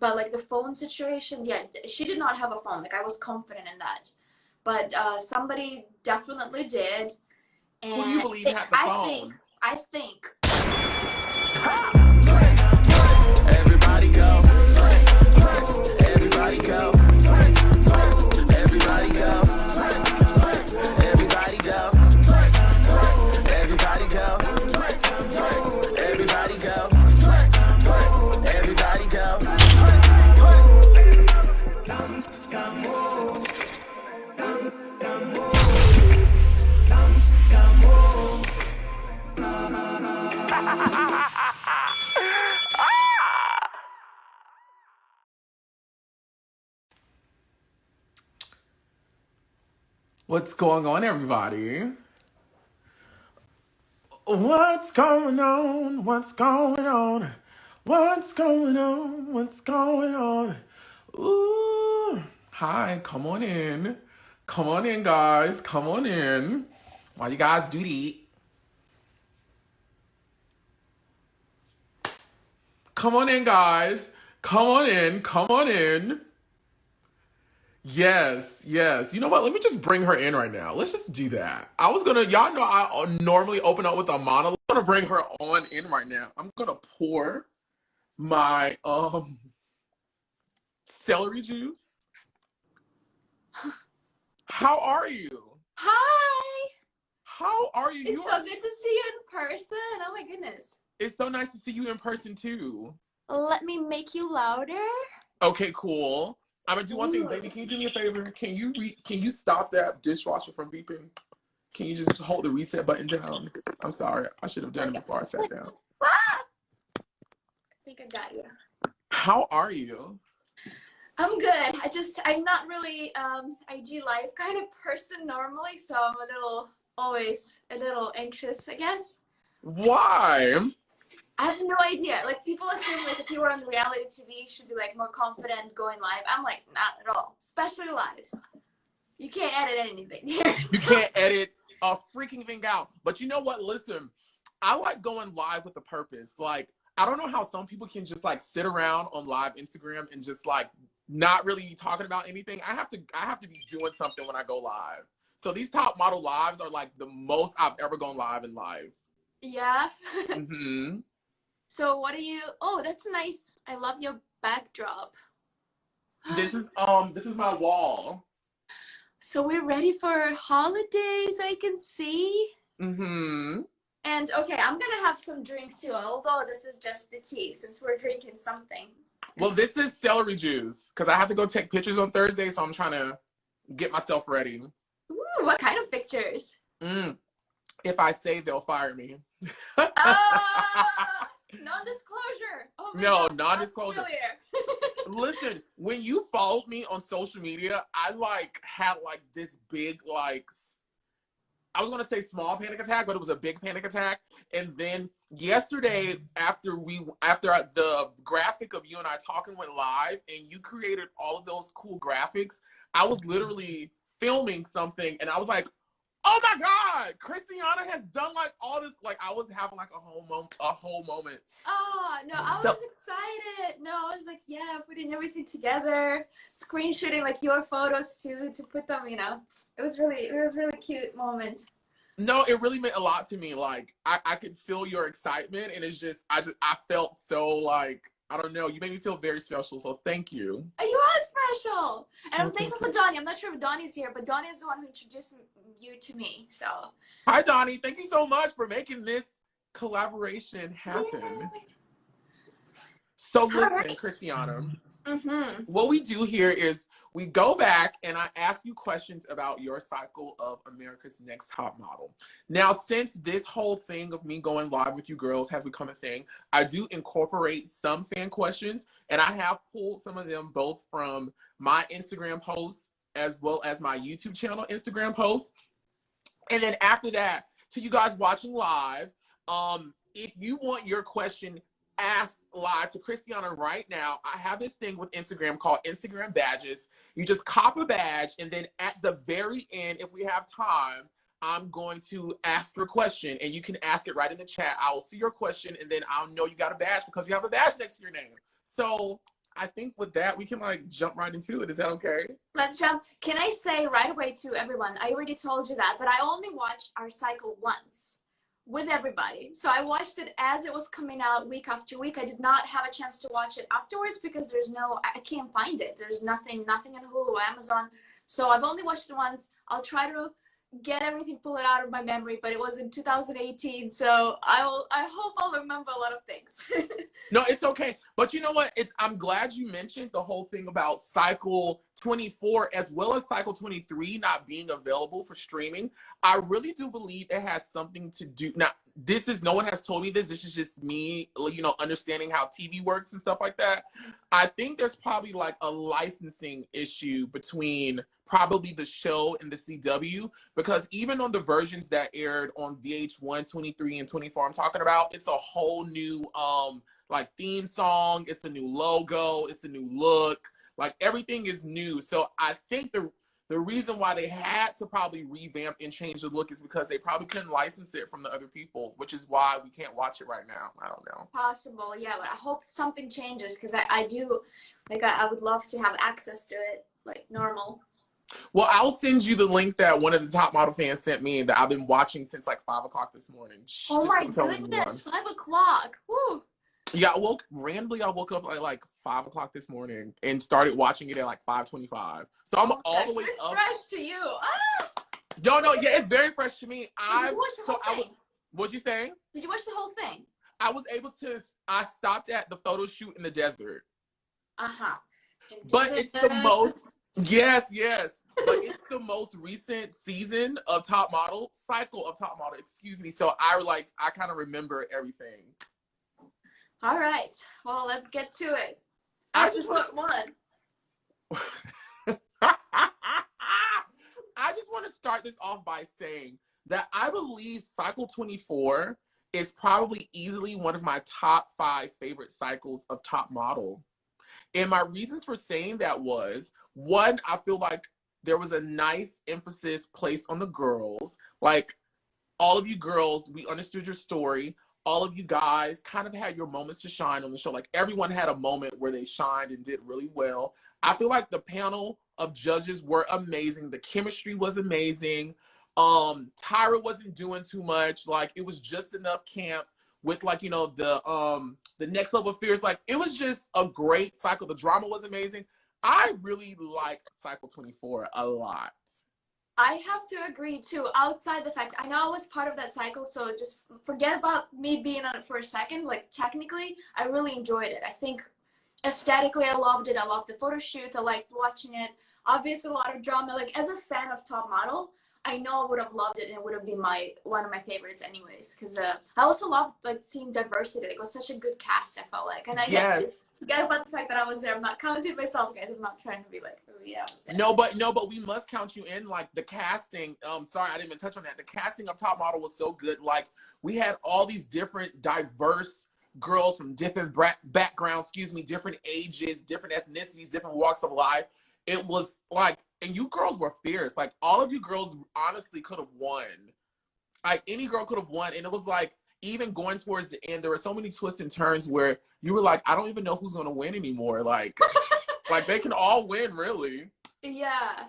But like the phone situation, yeah, she did not have a phone. Like I was confident in that. But somebody definitely did. And who do you believe had the phone? I think. Everybody go. Everybody go. Everybody go. Everybody go. Everybody go. Everybody go. Everybody go. What's going on, everybody? What's going on? What's going on? What's going on? What's going on? Ooh. Hi, come on in. Come on in, guys. Come on in. While you guys do that. Come on in, guys. Come on in. Come on in. Yes, yes. You know what? Let me just bring her in right now. Let's just do that. Y'all know I normally open up with a monologue. I'm gonna bring her on in right now. I'm gonna pour my celery juice. How are you? Hi. How are you? It's so good to see you in person. Oh my goodness. It's so nice to see you in person too. Let me make you louder. Okay, cool. I'm gonna do one thing, baby. Can you do me a favor? Can you stop that dishwasher from beeping? Can you just hold the reset button down? I'm sorry. I should have done it before I sat down. Ah! I think I got you. How are you? I'm good. I'm not really IG live kind of person normally, so I'm always a little anxious, I guess. Why? I have no idea. Like people assume like if you were on reality TV, you should be like more confident going live. I'm like not at all, especially lives. You can't edit anything here. You can't edit a freaking thing out. But you know what? Listen, I like going live with a purpose. Like I don't know how some people can just like sit around on live Instagram and just like not really be talking about anything. I have to be doing something when I go live. So these top model lives are like the most I've ever gone live in live. Yeah. Mm-hmm. So what are you? Oh, that's nice. I love your backdrop. This is my wall. So we're ready for holidays, I can see. Mm-hmm. And okay, I'm gonna have some drink too, although this is just the tea since we're drinking something. Well, this is celery juice because I have to go take pictures on Thursday, so I'm trying to get myself ready. Ooh, what kind of pictures? If I say, they'll fire me. Non-disclosure. Oh no, God, non-disclosure. Listen, when you followed me on social media, I like had like this big like I was gonna say small panic attack, but it was a big panic attack. And then yesterday, after the graphic of you and I talking went live, and you created all of those cool graphics, I was literally filming something, and I was like, "Oh my God, Khrystyana has done like all this." Like I was having like a whole moment. Oh no, I was excited. No, I was like, yeah, putting everything together, screenshotting like your photos too to put them. You know, it was really cute moment. No, it really meant a lot to me. Like I could feel your excitement, and it's just I felt so like I don't know. You made me feel very special, so thank you. You are special, and I'm thankful for Donnie. I'm not sure if Donnie's here, but Donnie is the one who introduced you to me. So hi, Donnie. Thank you so much for making this collaboration happen. Yay. So listen, Khrystyana. Mm-hmm. What we do here is we go back and I ask you questions about your cycle of America's Next Top Model. Now, since this whole thing of me going live with you girls has become a thing, I do incorporate some fan questions, and I have pulled some of them both from my Instagram posts as well as my YouTube channel Instagram posts. And then after that, to you guys watching live, if you want your question asked live to Khrystyana right now, I have this thing with Instagram called Instagram badges. You just cop a badge, and then at the very end, if we have time, I'm going to ask your question, and you can ask it right in the chat. I will see your question, and then I'll know you got a badge because you have a badge next to your name. So I think with that, we can like jump right into it. Is that okay? Let's jump. Can I say right away to everyone, I already told you that, but I only watched our cycle once with everybody. So I watched it as it was coming out week after week. I did not have a chance to watch it afterwards because I can't find it. There's nothing in Hulu or Amazon. So I've only watched it once. I'll try to get everything, pull it out of my memory, but it was in 2018, so I hope I'll remember a lot of things. No, it's okay. But you know what? I'm glad you mentioned the whole thing about cycle 24 as well as cycle 23 not being available for streaming. I really do believe it has something to do. Now, no one has told me this. This is just me, understanding how TV works and stuff like that. I think there's probably like a licensing issue between probably the show and the CW, because even on the versions that aired on VH1, 23 and 24 I'm talking about, it's a whole new like theme song, it's a new logo, it's a new look, like everything is new. So I think the reason why they had to probably revamp and change the look is because they probably couldn't license it from the other people, which is why we can't watch it right now. I don't know. Possible, yeah, but I hope something changes, because I do, like, I would love to have access to it, like, normal. Well, I'll send you the link that one of the Top Model fans sent me that I've been watching since like 5 o'clock this morning. Oh my goodness, 5 o'clock. Woo. Yeah, I woke up at like 5 o'clock this morning and started watching it at like 5:25. So I'm all the way it's up. Fresh to you. Ah! No, yeah, it's very fresh to me. Did you watch the whole thing? What'd you say? Did you watch the whole thing? I stopped at the photo shoot in the desert. Uh-huh. But it's the most, yes. But it's the most recent season of Top Model, cycle of Top Model, excuse me. So I kind of remember everything. All right. Well, let's get to it. I just want to start this off by saying that I believe cycle 24 is probably easily one of my top 5 favorite cycles of Top Model. And my reasons for saying that was, one, I feel like there was a nice emphasis placed on the girls. Like, all of you girls, we understood your story. All of you guys kind of had your moments to shine on the show. Like, everyone had a moment where they shined and did really well. I feel like the panel of judges were amazing. The chemistry was amazing. Tyra wasn't doing too much. Like, it was just enough camp with, like, the next level of fears. Like, it was just a great cycle. The drama was amazing. I really like cycle 24 a lot. I have to agree too. Outside the fact, I know I was part of that cycle, so just forget about me being on it for a second. Like, technically, I really enjoyed it. I think aesthetically, I loved it. I loved the photo shoots. I liked watching it. Obviously, a lot of drama. Like, as a fan of Top Model, I know I would have loved it, and it would have been one of my favorites anyways. Because I also loved, like, seeing diversity. Like, it was such a good cast, I felt like. And I forget about the fact that I was there. I'm not counting myself, guys. I'm not trying to be like, oh yeah, I was there. No, but we must count you in. Like, the casting. Sorry, I didn't even touch on that. The casting of Top Model was so good. Like, we had all these different diverse girls from different backgrounds, different ages, different ethnicities, different walks of life. It was like, and you girls were fierce. Like, all of you girls honestly could have won. Like, any girl could have won. And it was like, even going towards the end, there were so many twists and turns where you were like, I don't even know who's going to win anymore. Like, like, they can all win, really. Yeah.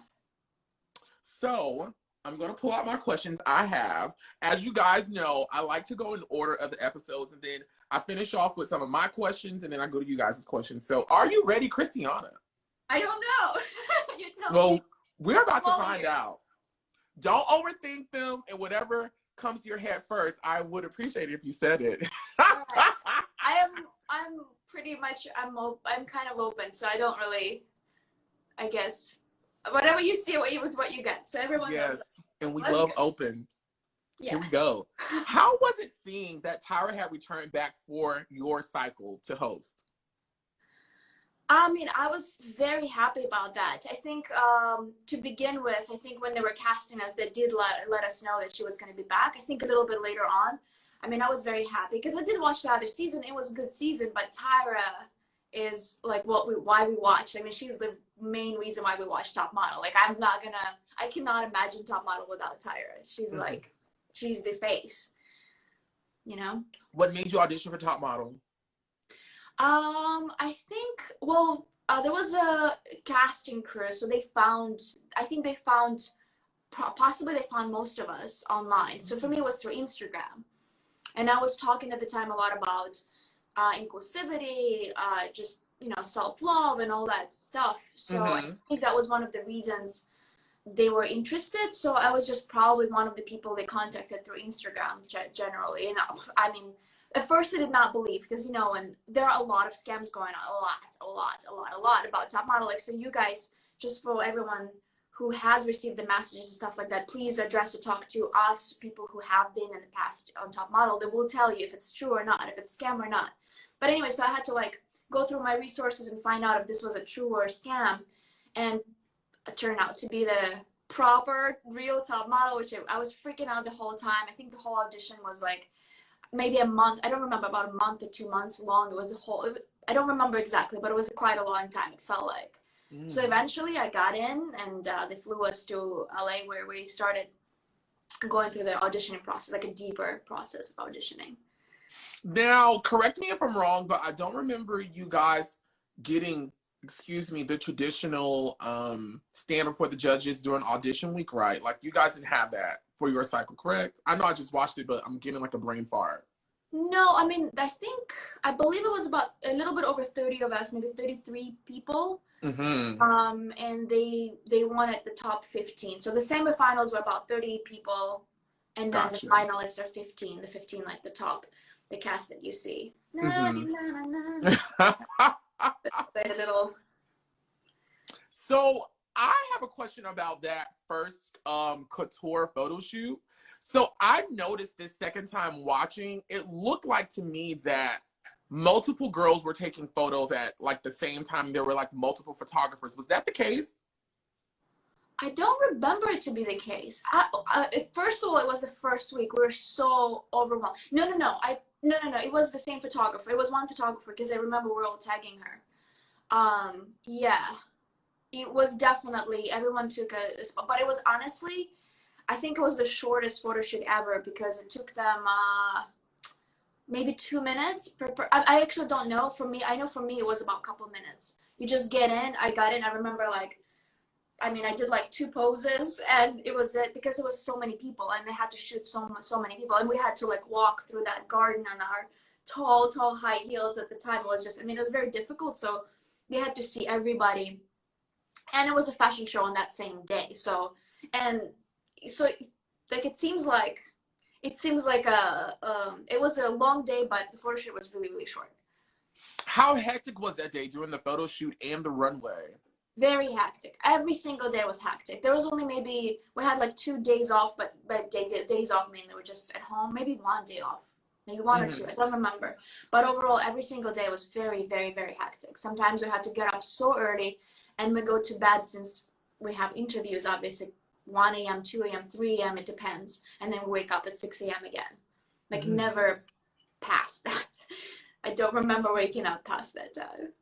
So I'm going to pull out my questions I have. As you guys know, I like to go in order of the episodes, and then I finish off with some of my questions, and then I go to you guys' questions. So are you ready, Khrystyana? I don't know. You tell well, me. We're about to find out. Don't overthink them, and whatever comes to your head first, I would appreciate it if you said it. Right. I'm pretty much, I'm kind of open, so I don't really, I guess, whatever you see, was what you get. So everyone knows. Yes, and we love open. Yeah. Here we go. How was it seeing that Tyra had returned back for your cycle to host? I mean, I was very happy about that. I think to begin with, I think when they were casting us, they did let us know that she was going to be back. I think a little bit later on. I mean, I was very happy because I did watch the other season. It was a good season, but Tyra is like why we watch. I mean, she's the main reason why we watch Top Model. Like, I cannot imagine Top Model without Tyra. She's like, she's the face, you know? What made you audition for Top Model? I think, well, there was a casting crew, so they found, I think they found, possibly they found most of us online. So for me, it was through Instagram. And I was talking at the time a lot about inclusivity, just, you know, self-love and all that stuff. So I think that was one of the reasons they were interested. So I was just probably one of the people they contacted through Instagram generally. And I mean, at first I did not believe, because, you know, and there are a lot of scams going on, a lot about top model. Like, so you guys, just for everyone who has received the messages and stuff like that, please address or talk to us, people who have been in the past on top model. They will tell you if it's true or not, if it's scam or not. But anyway, so I had to like go through my resources and find out if this was a true or a scam. And it turned out to be the proper, real top model, which I was freaking out the whole time. I think the whole audition was like maybe a month. I don't remember, about a month or 2 months long. It was a whole, I don't remember exactly, but it was quite a long time, it felt like. So eventually I got in, and they flew us to LA, where we started going through the auditioning process, like a deeper process of auditioning. Now, correct me if I'm wrong, but I don't remember you guys getting, excuse me, the traditional stand-up for the judges during audition week, right? Like, you guys didn't have that for your cycle, correct? I know I just watched it, but I'm getting like a brain fart. No, I mean, I believe it was about a little bit over 30 of us, maybe 33 people. And they wanted the top 15. So the semifinals were about 30 people, and then the finalists are 15. The 15, like the top, the cast that you see. Little. So I have a question about that first Couture photo shoot. So I noticed this second time watching, it looked like to me that multiple girls were taking photos at like the same time. There were like multiple photographers. Was that the case? I don't remember it to be the case. First of all, it was the first week. We were so overwhelmed. No. It was the same photographer. It was one photographer, because I remember we were all tagging her. Yeah, it was definitely, everyone took a spot, but it was honestly, I think it was the shortest photo shoot ever, because it took them maybe 2 minutes. I actually don't know. For me, I know for me it was about a couple of minutes. You just get in. I got in. I remember I did like 2 poses, and it was it, because it was so many people, and they had to shoot so many people, and we had to like walk through that garden on our tall high heels at the time. It was just, it was very difficult. So they had to see everybody, and it was a fashion show on that same day. So like it seems like it was a long day, but the photo shoot was really short. How hectic was that day during the photo shoot and the runway? Very hectic. Every single day was hectic. There was only we had like 2 days off, but days off mainly were just at home. Maybe 1 day off, maybe 1 or 2. I don't remember. But overall, every single day was very hectic. Sometimes we had to get up so early, and we go to bed, since we have interviews, obviously, 1 a.m., 2 a.m., 3 a.m., it depends. And then we wake up at 6 a.m. again. Like, never past that. I don't remember waking up past that time.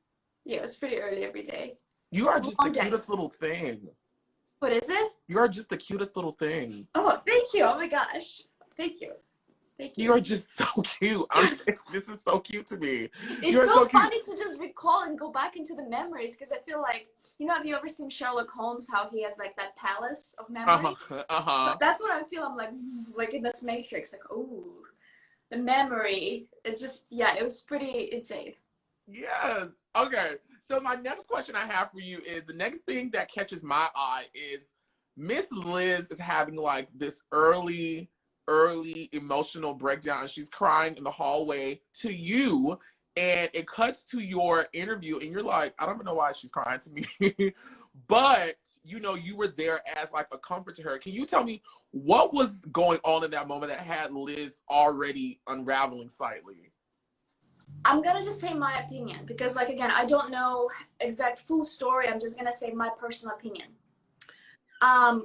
Yeah, it was pretty early every day. You are just the cutest little thing. What is it? You are just the cutest little thing. Oh, thank you. Oh my gosh. Thank you. You are just so cute. This is so cute to me. It's so funny to just recall and go back into the memories, because I feel like, you know, have you ever seen Sherlock Holmes, how he has like that palace of memories? So that's what I feel. I'm like in this Matrix, like, oh, the memory. It just, yeah, it was pretty insane. Yes. Okay. So my next question I have for you is, the next thing that catches my eye is Miss Liz is having like this early emotional breakdown, and she's crying in the hallway to you, and it cuts to your interview, and you're like, I don't even know why she's crying to me. But you know, you were there as like a comfort to her. Can you tell me what was going on in that moment that had Liz already unraveling slightly? I'm gonna just say my opinion, because like, again, I don't know exact full story. I'm just gonna say my personal opinion.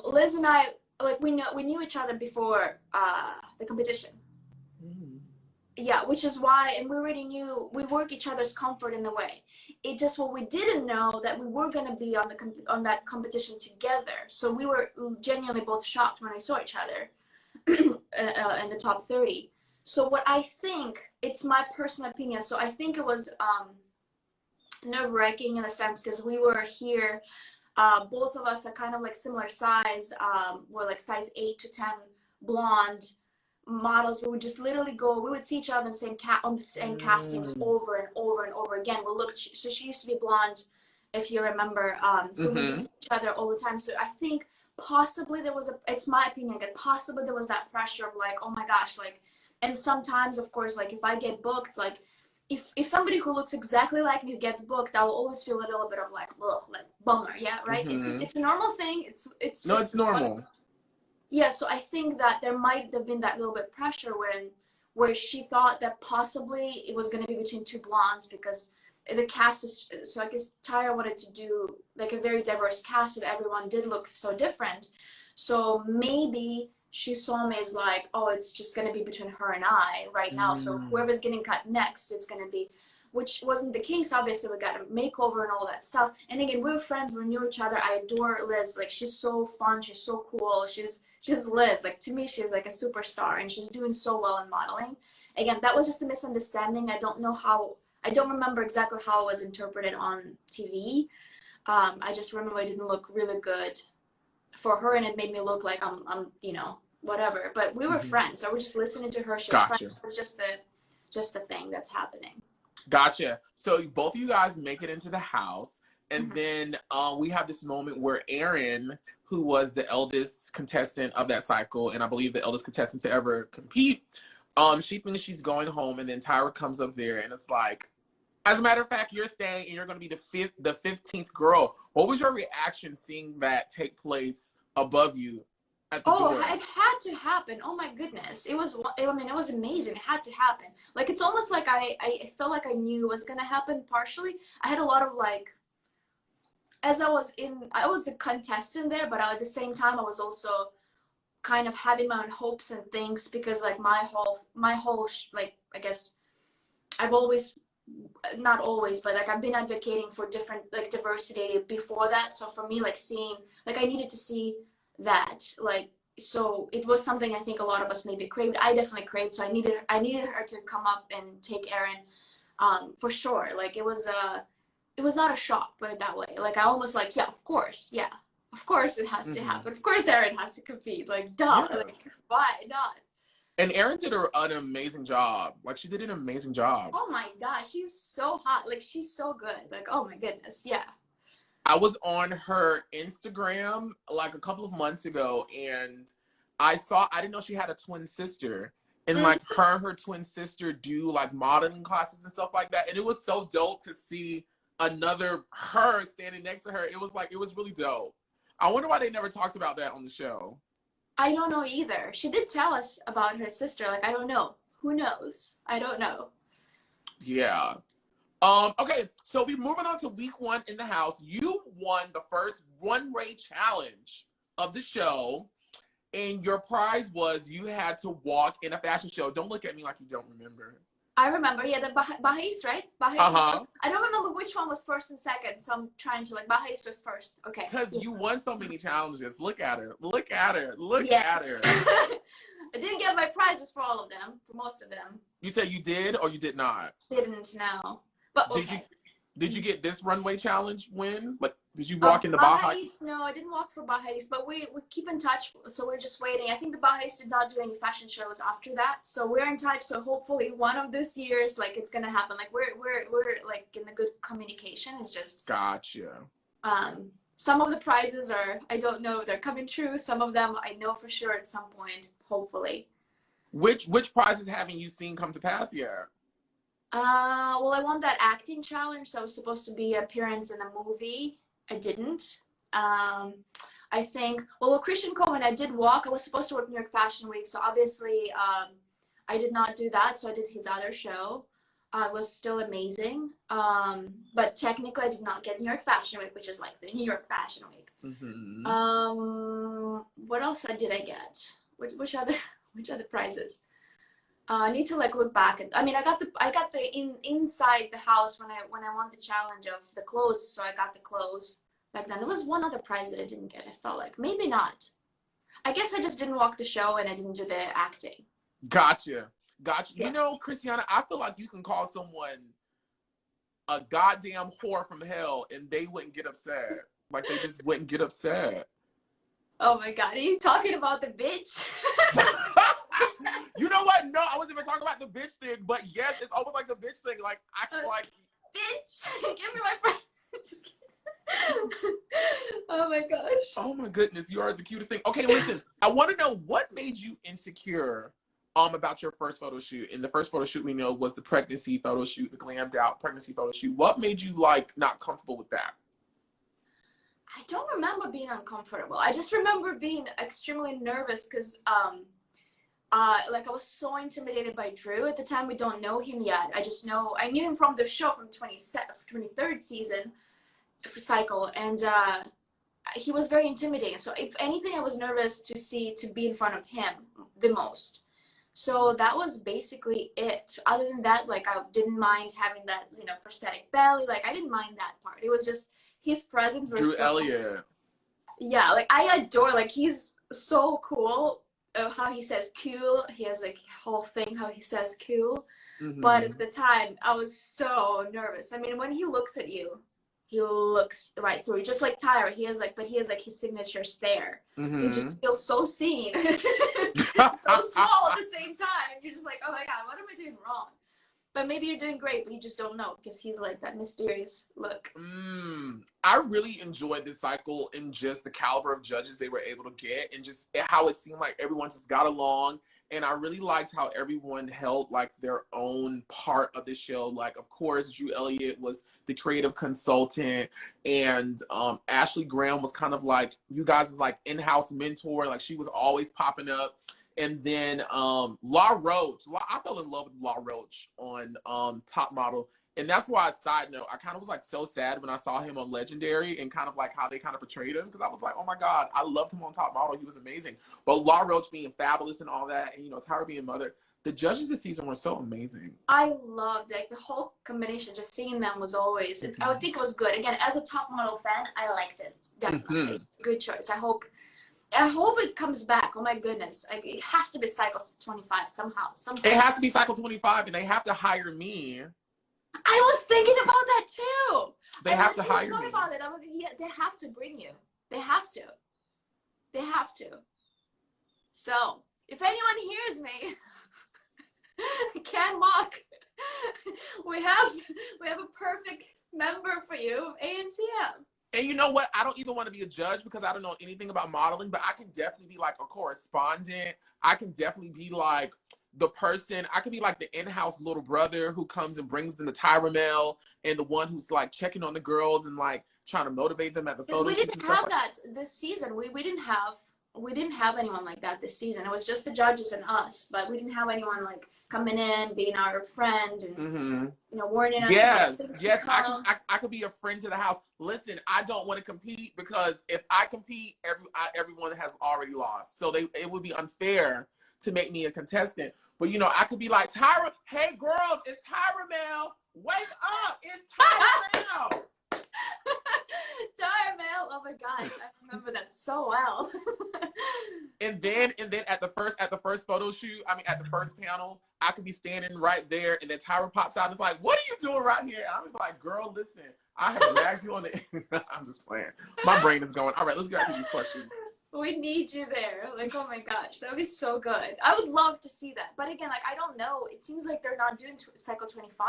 Liz and I, like, we knew each other before the competition. Yeah, which is why, and we already knew we work each other's comfort in a way. It just, what we didn't know, that we were gonna be on that competition together. So we were genuinely both shocked when we saw each other in the top 30. So what I think, it's my personal opinion. So I think it was nerve-wracking in a sense because we were here. Both of us are kind of like similar size. We're like size 8 to 10 blonde models. We would just literally go, we would see each other on the same castings over and over and over again. We looked, so she used to be blonde, if you remember. So we would see each other all the time. So I think possibly there was it's my opinion, that possibly there was that pressure of like, oh my gosh, like, and sometimes, of course, like if I get booked, like, if somebody who looks exactly like me gets booked, I will always feel a little bit of like, ugh, like bummer, yeah, right? It's a normal thing. It's just, no, it's normal. Yeah, so I think that there might have been that little bit pressure where she thought that possibly it was going to be between two blondes because the cast is, so I guess Tyra wanted to do like a very diverse cast so that everyone did look so different. So maybe she saw me as like, oh, it's just going to be between her and I right now. So whoever's getting cut next, it's going to be, which wasn't the case. Obviously, we got a makeover and all that stuff. And again, we were friends. We knew each other. I adore Liz. Like, she's so fun. She's so cool. She's Liz. Like, to me, she's like a superstar, and she's doing so well in modeling. Again, that was just a misunderstanding. I don't remember exactly how it was interpreted on TV. I just remember it didn't look really good for her, and it made me look like I'm you know, whatever. But we were friends, so we're just listening to her. She was friends. It was just the thing that's happening. Gotcha. So both of you guys make it into the house, and then we have this moment where Erin, who was the eldest contestant of that cycle, and I believe the eldest contestant to ever compete, she thinks she's going home, and then Tyra comes up there, and it's like, as a matter of fact, you're staying, and you're going to be the 15th girl. What was your reaction seeing that take place above you at the door? It had to happen. Oh my goodness. It was amazing. It had to happen. Like, it's almost like I felt like I knew it was going to happen partially. I had a lot of like, I was a contestant there, but at the same time, I was also kind of having my own hopes and things because like my whole like, I guess I've always, not always, but like I've been advocating for different like diversity before that. So for me, like seeing, like I needed to see that, like, so it was something I think a lot of us maybe craved. I definitely craved, so I needed her to come up and take Erin, for sure. Like it was not a shock, put it that way. Like I almost like, yeah, of course it has to happen. Of course Erin has to compete. Like, duh. Yes. Like, why not? And Erin did an amazing job. Like, she did an amazing job. Oh my gosh, she's so hot. Like, she's so good. Like, oh my goodness, yeah. I was on her Instagram like a couple of months ago, and I didn't know she had a twin sister. And like her and her twin sister do like modeling classes and stuff like that. And it was so dope to see her standing next to her. It was really dope. I wonder why they never talked about that on the show. I don't know either. She did tell us about her sister. Like, I don't know. Who knows? I don't know. Yeah. Okay, so we're moving on to week 1 in the house. You won the first runway challenge of the show, and your prize was you had to walk in a fashion show. Don't look at me like you don't remember. I remember, yeah, the Baha'is, right? Baha'is. I don't remember which one was first and second, so I'm trying to, like, Baha'is was first. Okay. Because you won so many challenges. Look at her. Look at her. Look at her. I didn't get my prizes for all of them, for most of them. You said you did or you did not? Didn't, no. But okay. Did you get this runway challenge win? Like, did you walk in the Baha'is? No, I didn't walk for Baha'is, but we keep in touch, so we're just waiting. I think the Baha'is did not do any fashion shows after that, so we're in touch. So hopefully one of this year's, like, it's gonna happen. Like, we're like in the good communication. It's just gotcha. Some of the prizes are, I don't know if they're coming true. Some of them I know for sure at some point, hopefully. Which prizes haven't you seen come to pass yet? Well, I won that acting challenge, so I was supposed to be appearance in a movie. I didn't. I think, well, with Christian Coleman, I did walk. I was supposed to work New York Fashion Week, so obviously I did not do that, so I did his other show. It was still amazing. But technically, I did not get New York Fashion Week, which is like the New York Fashion Week. What else did I get? Which other prizes? I need to like look back. I mean, I got the inside the house when I won the challenge of the clothes, so I got the clothes back then. There was one other prize that I didn't get. I felt like maybe not. I guess I just didn't walk the show and I didn't do the acting. Gotcha. Yeah. You know, Khrystyana, I feel like you can call someone a goddamn whore from hell, and they wouldn't get upset. Like, they just wouldn't get upset. Oh my God, are you talking about the bitch? You know what? No, I wasn't even talking about the bitch thing, but yes, it's almost like the bitch thing. Like, I feel like... Bitch, give me my friend. Just kidding. Oh my gosh. Oh my goodness, you are the cutest thing. Okay, listen, I want to know what made you insecure about your first photo shoot. And the first photo shoot we know was the pregnancy photo shoot, the glammed out pregnancy photo shoot. What made you like not comfortable with that? I don't remember being uncomfortable. I just remember being extremely nervous because like I was so intimidated by Drew. At the time, we don't know him yet. I knew him from the show from 23rd season cycle, and he was very intimidating. So if anything, I was nervous to be in front of him the most. So that was basically it. Other than that, like, I didn't mind having that, prosthetic belly. Like, I didn't mind that part. It was just his presence was Drew Elliott. Yeah, like, I adore, like, he's so cool. How he says cool. He has like a whole thing how he says cool. Mm-hmm. But at the time, I was so nervous. I mean, when he looks at you, he looks right through you. Just like Tyra, he has like his signature stare. Mm-hmm. You just feel so seen, so small at the same time. You're just like, oh my God, what am I doing wrong? But maybe you're doing great, but you just don't know because he's like that mysterious look. I really enjoyed this cycle and just the caliber of judges they were able to get and just how it seemed like everyone just got along. And I really liked how everyone held like their own part of the show. Like, of course, Drew Elliott was the creative consultant, and Ashley Graham was kind of like you guys' like in-house mentor. Like, she was always popping up. And then La Roach. I fell in love with La Roach on Top Model. And that's why, side note, I kind of was like so sad when I saw him on Legendary and kind of like how they kind of portrayed him. Because I was like, oh my God, I loved him on Top Model. He was amazing. But La Roach being fabulous and all that, and Tyra being mother, the judges this season were so amazing. I loved it. The whole combination, just seeing them was always, I would think it was good. Again, as a Top Model fan, I liked it. Definitely. Good choice. I hope it comes back. Oh my goodness. It has to be cycle 25 somehow. It has to be cycle 25, and they have to hire me. I was thinking about that too. They have to hire me. About it. They have to bring you. They have to. So, if anyone hears me, Ken Mock, we have a perfect member for you of ANTM. And you know what? I don't even want to be a judge because I don't know anything about modeling, but I can definitely be like a correspondent. I can definitely be like the person. I could be like the in-house little brother who comes and brings them the Tyra mail and the one who's like checking on the girls and like trying to motivate them at the photo shoots. We didn't have that this season. We didn't have anyone like that this season. It was just the judges and us, but we didn't have anyone like coming in, being our friend, and warning us. Yes, I could be a friend to the house. Listen, I don't want to compete because if I compete, everyone has already lost. So it would be unfair to make me a contestant. But I could be like, Tyra, hey girls, it's Tyra Mel. Wake up, it's Tyra Mel. Tyra Mel, oh my gosh, I remember that so well. and then at the first photo shoot, at the first panel, I could be standing right there, and then Tyra pops out and it's like, what are you doing right here? And I'm like, girl, listen, I have dragged you on the I'm just playing. My brain is going, all right, let's get back to these questions. We need you there. Like, oh my gosh, that would be so good. I would love to see that. But again, like, I don't know. It seems like they're not doing cycle 25.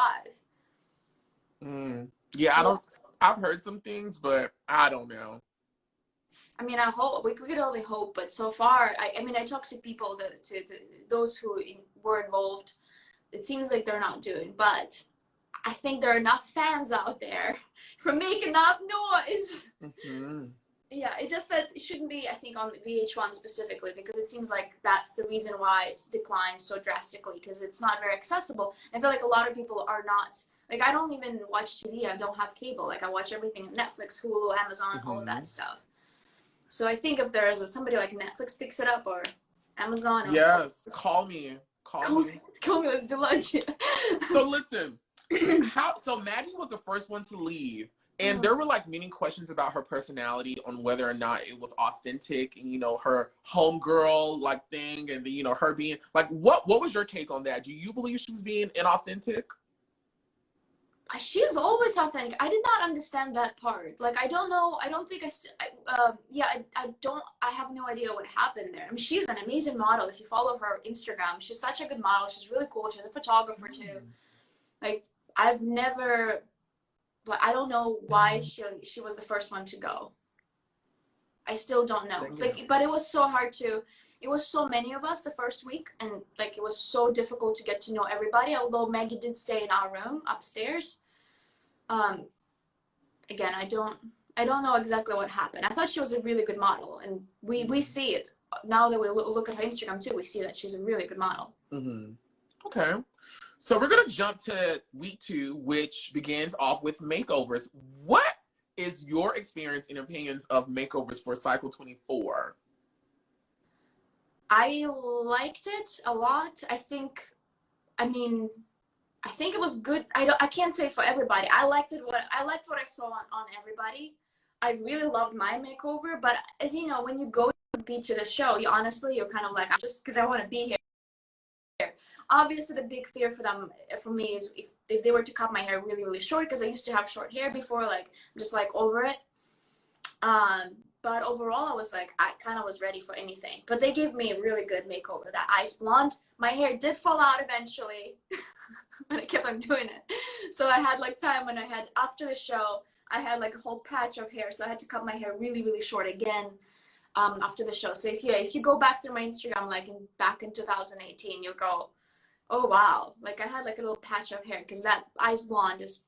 Yeah, I've heard some things, but I don't know. I mean, I hope. We could only hope. But so far, I talked to people, those who were involved. It seems like they're not doing. But I think there are enough fans out there for making enough noise. Yeah, it just that it shouldn't be, I think, on VH1 specifically, because it seems like that's the reason why it's declined so drastically, because it's not very accessible. I feel like a lot of people are not, like, I don't even watch TV. I don't have cable. Like, I watch everything on Netflix, Hulu, Amazon, all of that stuff. So I think if there's somebody like Netflix picks it up, or Amazon. Yes, call me. Call me, let's do lunch. So listen, so Maggie was the first one to leave. And there were like many questions about her personality on whether or not it was authentic and, her homegirl like thing. And then, her being like, what was your take on that? Do you believe she was being inauthentic? She's always authentic. I did not understand that part. Like, I don't know. I don't think I don't. I have no idea what happened there. I mean, she's an amazing model. If you follow her Instagram, she's such a good model. She's really cool. She's a photographer too. Like, I've never. But I don't know why she was the first one to go. I still don't know. Like, but it was so hard to. It was so many of us the first week, and like it was so difficult to get to know everybody. Although Maggie did stay in our room upstairs. Again, I don't know exactly what happened. I thought she was a really good model, and we see it now that we look at her Instagram too. We see that she's a really good model. Okay, so we're gonna jump to week 2, which begins off with makeovers. What is your experience and opinions of makeovers for cycle 24? I liked it a lot. I think it was good. I can't say for everybody. I liked what I saw on everybody. I really loved my makeover, but as you know, when you go to compete to the show, you're kind of like, just because I want to be here. Obviously, the big fear for me is if they were to cut my hair really, really short, because I used to have short hair before, like, I'm just like over it. But overall, I was like, I kind of was ready for anything. But they gave me a really good makeover. That ice blonde, my hair did fall out eventually, but I kept on doing it. So I had like time when after the show, I had like a whole patch of hair. So I had to cut my hair really, really short again after the show. So if you go back through my Instagram, like back in 2018, you'll go, oh wow, like I had like a little patch of hair, because that ice blonde is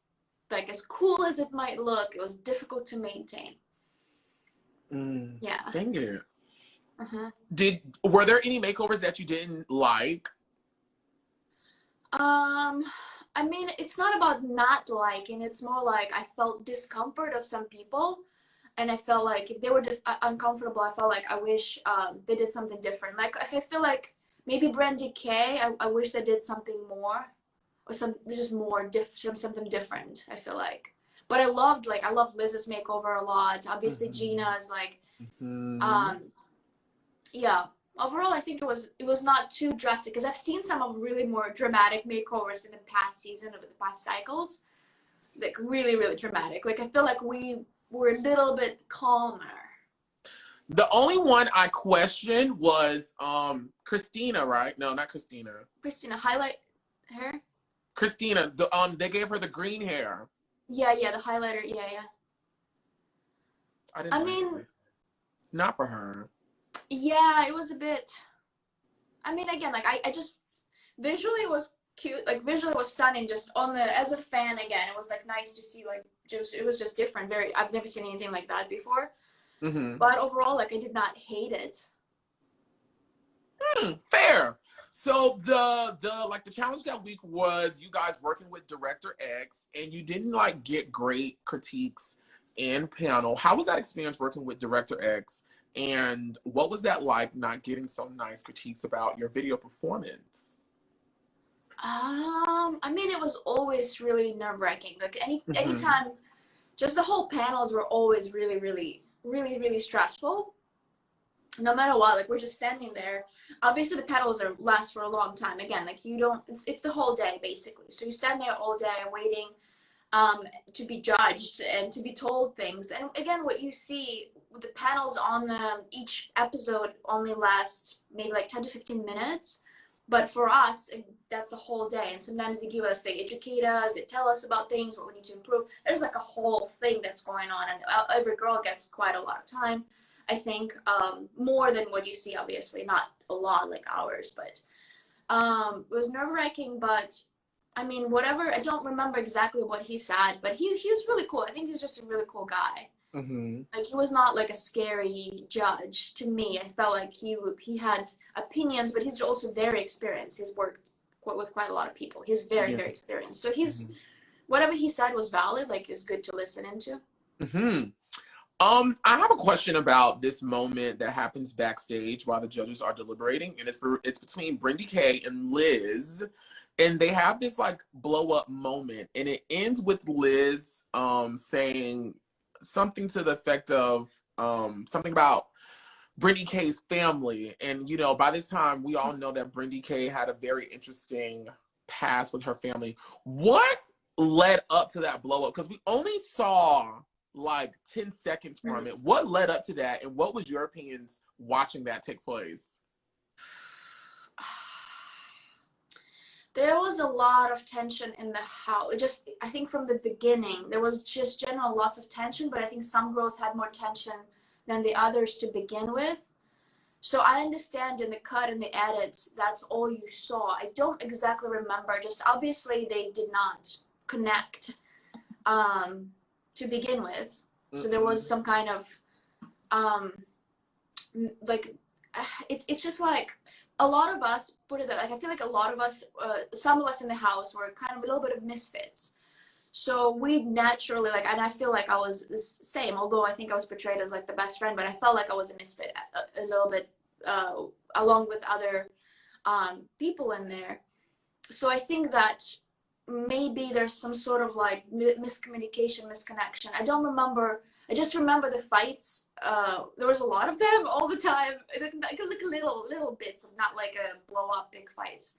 like, as cool as it might look, it was difficult to maintain. Yeah. Dang it. Were there any makeovers that you didn't like? I mean, it's not about not liking. It's more like I felt discomfort of some people, and I felt like if they were just uncomfortable, I felt like I wish they did something different. Like, if I feel like maybe Brandy K, I wish they did something more, or something different. I feel like. But I loved Liz's makeover a lot. Obviously, Jeana is like, yeah. Overall, I think it was not too drastic, because I've seen some of really more dramatic makeovers in the past season, of the past cycles, like really, really dramatic. Like, I feel like we were a little bit calmer. The only one I questioned was Khrystyana, right? No, not Khrystyana. Khrystyana, highlight hair. Khrystyana, they gave her the green hair. Yeah, the highlighter. Yeah. I mean, not for her. Yeah, it was a bit. I mean, again, like I just visually it was cute. Like, visually it was stunning. Just as a fan, again, it was like nice to see. Like, it was just different. I've never seen anything like that before. But overall, like, I did not hate it. Fair. So the challenge that week was you guys working with Director X, and you didn't like get great critiques in panel. How was that experience working with Director X, and what was that like, not getting so nice critiques about your video performance? I mean, it was always really nerve-wracking. Like, anytime, just the whole panels were always really, really, really, really stressful. No matter what, like, we're just standing there. Obviously, the panels last for a long time. Again, like, it's the whole day, basically. So you stand there all day waiting to be judged and to be told things. And again, what you see, the panels on each episode only last maybe like 10 to 15 minutes. But for us, that's the whole day. And sometimes they educate us, they tell us about things, what we need to improve. There's like a whole thing that's going on. And every girl gets quite a lot of time. I think more than what you see, obviously, not a lot like ours, but it was nerve-wracking. But I mean, whatever, I don't remember exactly what he said, but he was really cool. I think he's just a really cool guy. Like, he was not like a scary judge to me. I felt like he had opinions, but he's also very experienced. He's worked with quite a lot of people. He's very, very experienced. So whatever he said was valid. Like, it's good to listen into. I have a question about this moment that happens backstage while the judges are deliberating, and it's between Brandy K and Liz, and they have this like blow up moment, and it ends with Liz saying something to the effect of something about Brandy K's family. And you know, by this time we all know that Brandy K had a very interesting past with her family. What led up to that blow up? Because we only saw like 10 seconds from it. What led up to that, and what was your opinions watching that take place? There was a lot of tension in the house. I think from the beginning, there was just general lots of tension, but I think some girls had more tension than the others to begin with. So I understand in the cut and the edits, that's all you saw. I don't exactly remember. Just obviously they did not connect to begin with. So there was some kind of like it's just like a lot of us put it like I feel like a lot of us some of us in the house were kind of a little bit of misfits. So we naturally like, and I feel like I was the same, although I think I was portrayed as like the best friend, but I felt like I was a misfit a little bit along with other people in there. So I think that maybe there's some sort of like miscommunication, misconnection. I don't remember. I just remember the fights. There was a lot of them all the time. Like little bits of not like a blow up big fights.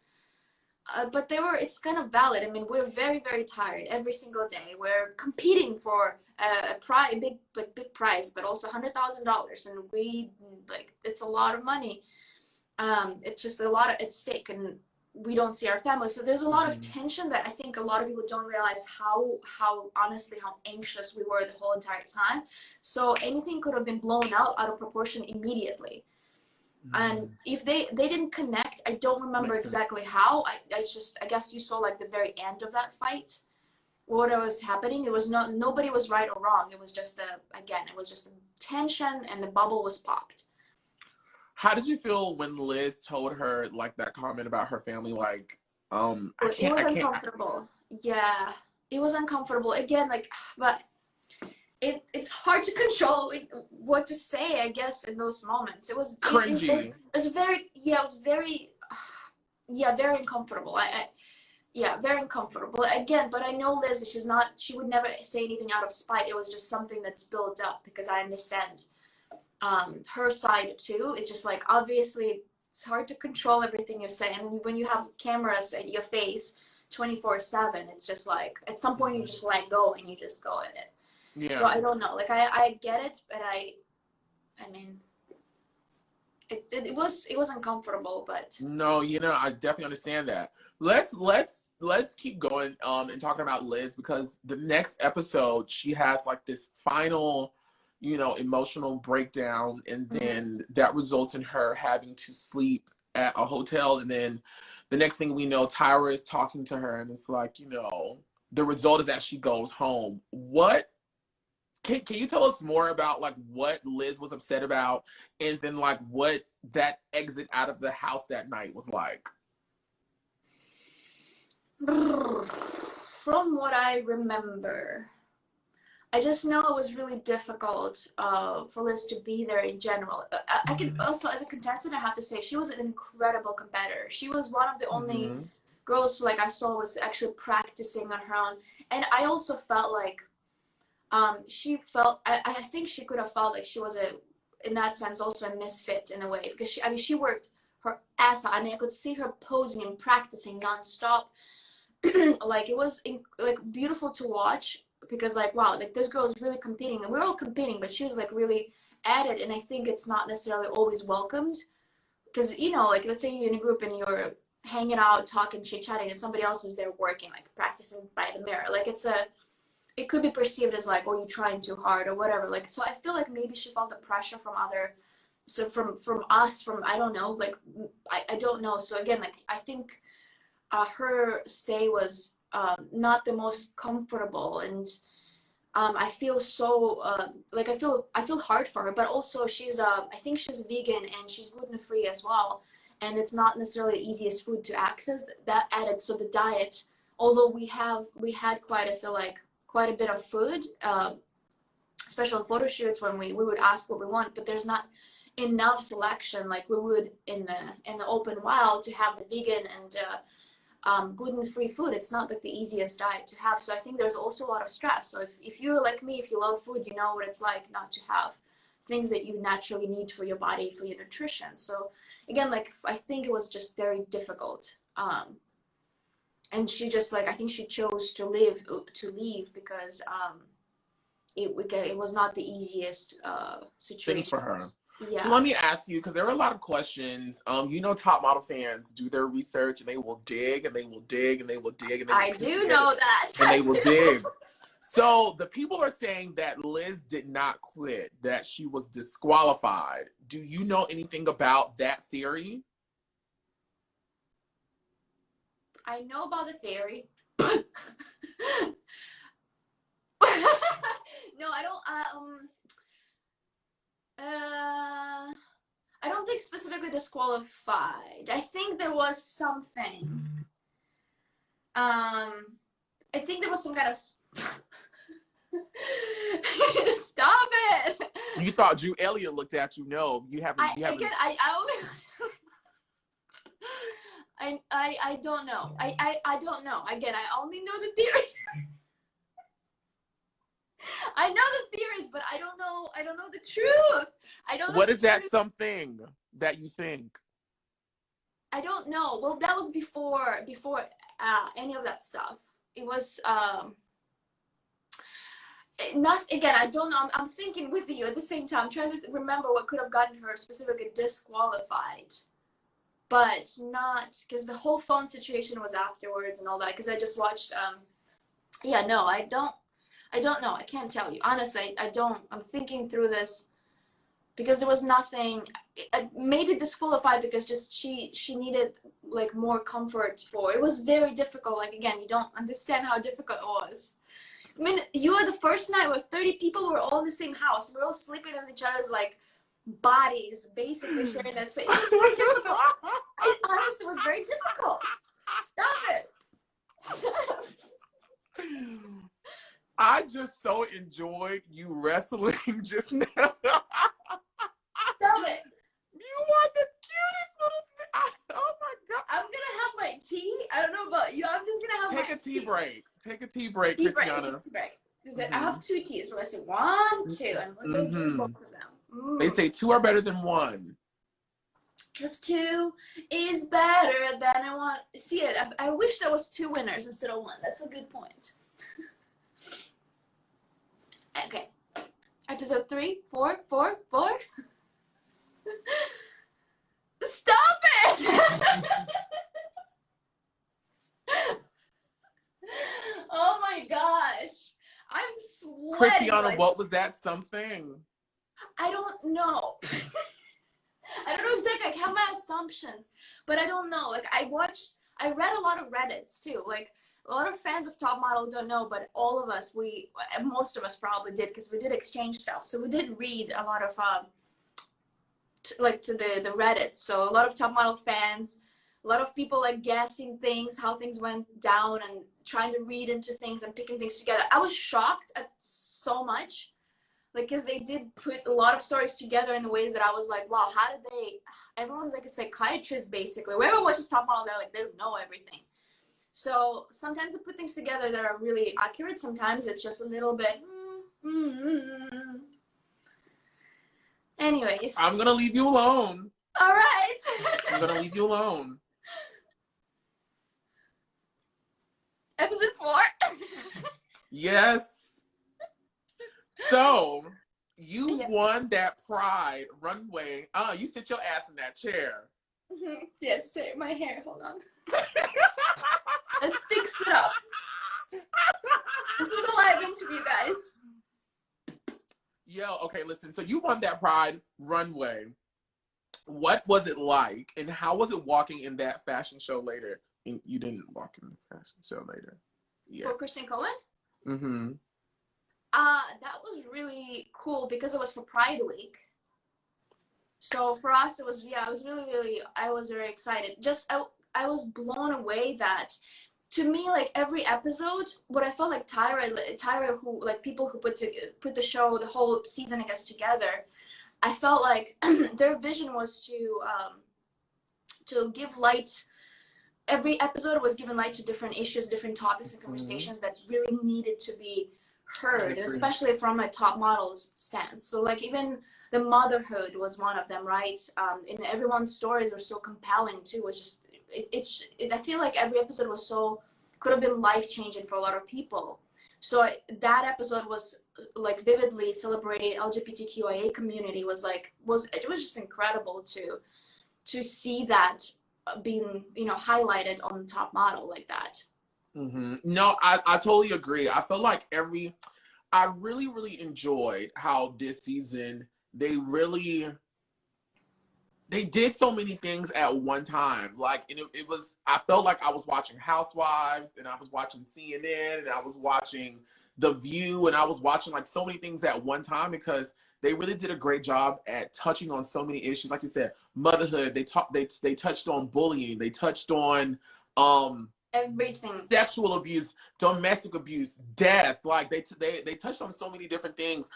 But it's kind of valid. I mean, we're very, very tired every single day. We're competing for a big prize, but also $100,000, and we like it's a lot of money. It's just a lot at stake, and we don't see our family. So there's a lot of tension that I think a lot of people don't realize how honestly how anxious we were the whole entire time. So anything could have been blown out of proportion immediately. And if they didn't connect, I don't remember exactly how. I guess you saw like the very end of that fight, what was happening. It was nobody was right or wrong. It was just it was just a tension, and the bubble was popped. How did you feel when Liz told her like that comment about her family? Like, It was uncomfortable. Yeah, it was uncomfortable. Again, like, but it's hard to control what to say, I guess, in those moments. It was cringy. It was very very uncomfortable. Very uncomfortable. Again, but I know Liz, she would never say anything out of spite. It was just something that's built up because I understand her side too. It's just like, obviously it's hard to control everything you say, and when you have cameras at your face 24/7, it's just like at some point you just let go and you just go at it. Yeah. So I don't know, like I get it, but I mean it was uncomfortable, but no, I definitely understand that. Let's keep going and talking about Liz, because the next episode she has like this final emotional breakdown, and then that results in her having to sleep at a hotel, and then the next thing we know, Tyra is talking to her, and it's like, the result is that she goes home. What can you tell us more about like what Liz was upset about, and then like what that exit out of the house that night was like? From what I remember, I just know it was really difficult for Liz to be there in general. I can also, as a contestant, I have to say she was an incredible competitor. She was one of the only girls like I saw was actually practicing on her own, and I also felt like I think she could have felt like she was in that sense also a misfit in a way, because she worked her ass off. I mean, I could see her posing and practicing nonstop. Like it was like beautiful to watch, because like, wow, like this girl is really competing, and we're all competing, but she was like really at it. And I think it's not necessarily always welcomed, because like let's say you're in a group and you're hanging out, talking, chit-chatting, and somebody else is there working, like practicing by the mirror. Like it could be perceived as like, oh, you're trying too hard or whatever. Like, so I feel like maybe she felt the pressure from us, I don't know, like I don't know. So again, like I think her stay was not the most comfortable, and I feel so like I feel hard for her, but also she's I think she's vegan and she's gluten-free as well, and it's not necessarily the easiest food to access. That added, so the diet, although we had quite a bit of food, special photo shoots when we would ask what we want, but there's not enough selection like we would in the open wild to have the vegan and gluten-free food. It's not like the easiest diet to have. So I think there's also a lot of stress. So if you're like me, if you love food, you know what it's like not to have things that you naturally need for your body, for your nutrition. So again, like I think it was just very difficult. and she just like, I think she chose to leave because it was not the easiest situation thing for her. Yeah. So let me ask you, because there are a lot of questions. You know, top model fans do their research and they will dig and they will dig and they will dig and they will I do know that. and they will dig. So the people are saying that Liz did not quit, that she was disqualified. Do you know anything about that theory? I know about the theory. No, I don't. I don't think specifically disqualified. I think there was something. I think there was some kind of. Stop it! You thought Drew Elliott looked at you? No, you haven't. You haven't. Again, I don't know. I don't know. Again, I only know the theories. I know the theories, but I don't know the truth. I don't know. What is that something that you think? I don't know. Well, that was before any of that stuff. It was not, again, I don't know. I'm thinking with you at the same time, trying to remember what could have gotten her specifically disqualified. But not, because the whole phone situation was afterwards and all that, because I just watched, yeah, no, I don't know. I can't tell you. Honestly, I don't. I'm thinking through this because there was nothing, maybe disqualified because just she needed like more comfort for, it was very difficult. Like, again, you don't understand how difficult it was. I mean, you were the first night where 30 people were all in the same house. We were all sleeping in each other's like bodies, basically sharing that space. It was very difficult. It honestly was very difficult. Stop it. I just so enjoyed you wrestling just now. Stop it. You want the cutest little thing. Oh my God. I'm gonna have my tea. I don't know about you. I'm just gonna have Take my a tea break. Take a tea break, tea break. Khrystyana. Tea break. I have 2 teas. When I say 1, 2, and we're gonna drink both of them. They say 2 are better than 1. Because 2 is better than I want. See it. I wish there was 2 winners instead of 1. That's a good point. Okay. Episode 3, 4. Stop it! Oh my gosh. I'm sweating. Khrystyana, like, what was that something? I don't know. I don't know exactly. I have my assumptions, but I don't know. Like, I read a lot of Reddits too. Like, a lot of fans of Top Model don't know, but all of us, most of us probably did, because we did exchange stuff. So we did read a lot of, to the Reddit. So a lot of Top Model fans, a lot of people like guessing things, how things went down, and trying to read into things and picking things together. I was shocked at so much, like, because they did put a lot of stories together in the ways that I was like, wow, how did they? Everyone's like a psychiatrist basically. Whoever watches Top Model, they're like, they know everything. So sometimes they put things together that are really accurate. Sometimes it's just a little bit. Anyways. I'm going to leave you alone. All right. I'm going to leave you alone. Episode 4. Yes. So, you won that Pride runway. You sit your ass in that chair. Yes, sir. My hair. Hold on. Let's fix it up. This is a live interview, guys. Yo, okay, listen. So you won that Pride runway. What was it like, and how was it walking in that fashion show later? And you didn't walk in the fashion show later. Yeah. For Kristen Cohen? Mm-hmm. That was really cool because it was for Pride Week. So for us, it was, I was I was very excited. Just, I was blown away that, to me, like, every episode, what I felt like Tyra, who, like, people who put the show, the whole season, I guess, together, I felt like their vision was to give light. Every episode was given light to different issues, different topics and conversations that really needed to be heard, and especially from a Top Model's stance. So, like, even the motherhood was one of them, right? And everyone's stories were so compelling too. It's just, I feel like every episode was so could have been life-changing for a lot of people. So that episode was like vividly celebrating LGBTQIA community. It was just incredible to see that being, you know, highlighted on Top Model like that. No, I totally agree. I feel like I really enjoyed how this season they did so many things at one time. Like, and it was, I felt like I was watching Housewives, and I was watching CNN, and I was watching The View, and I was watching like so many things at one time, because they really did a great job at touching on so many issues. Like you said, motherhood. They touched on bullying. They touched on Everything. sexual abuse, domestic abuse, death. Like they touched on so many different things.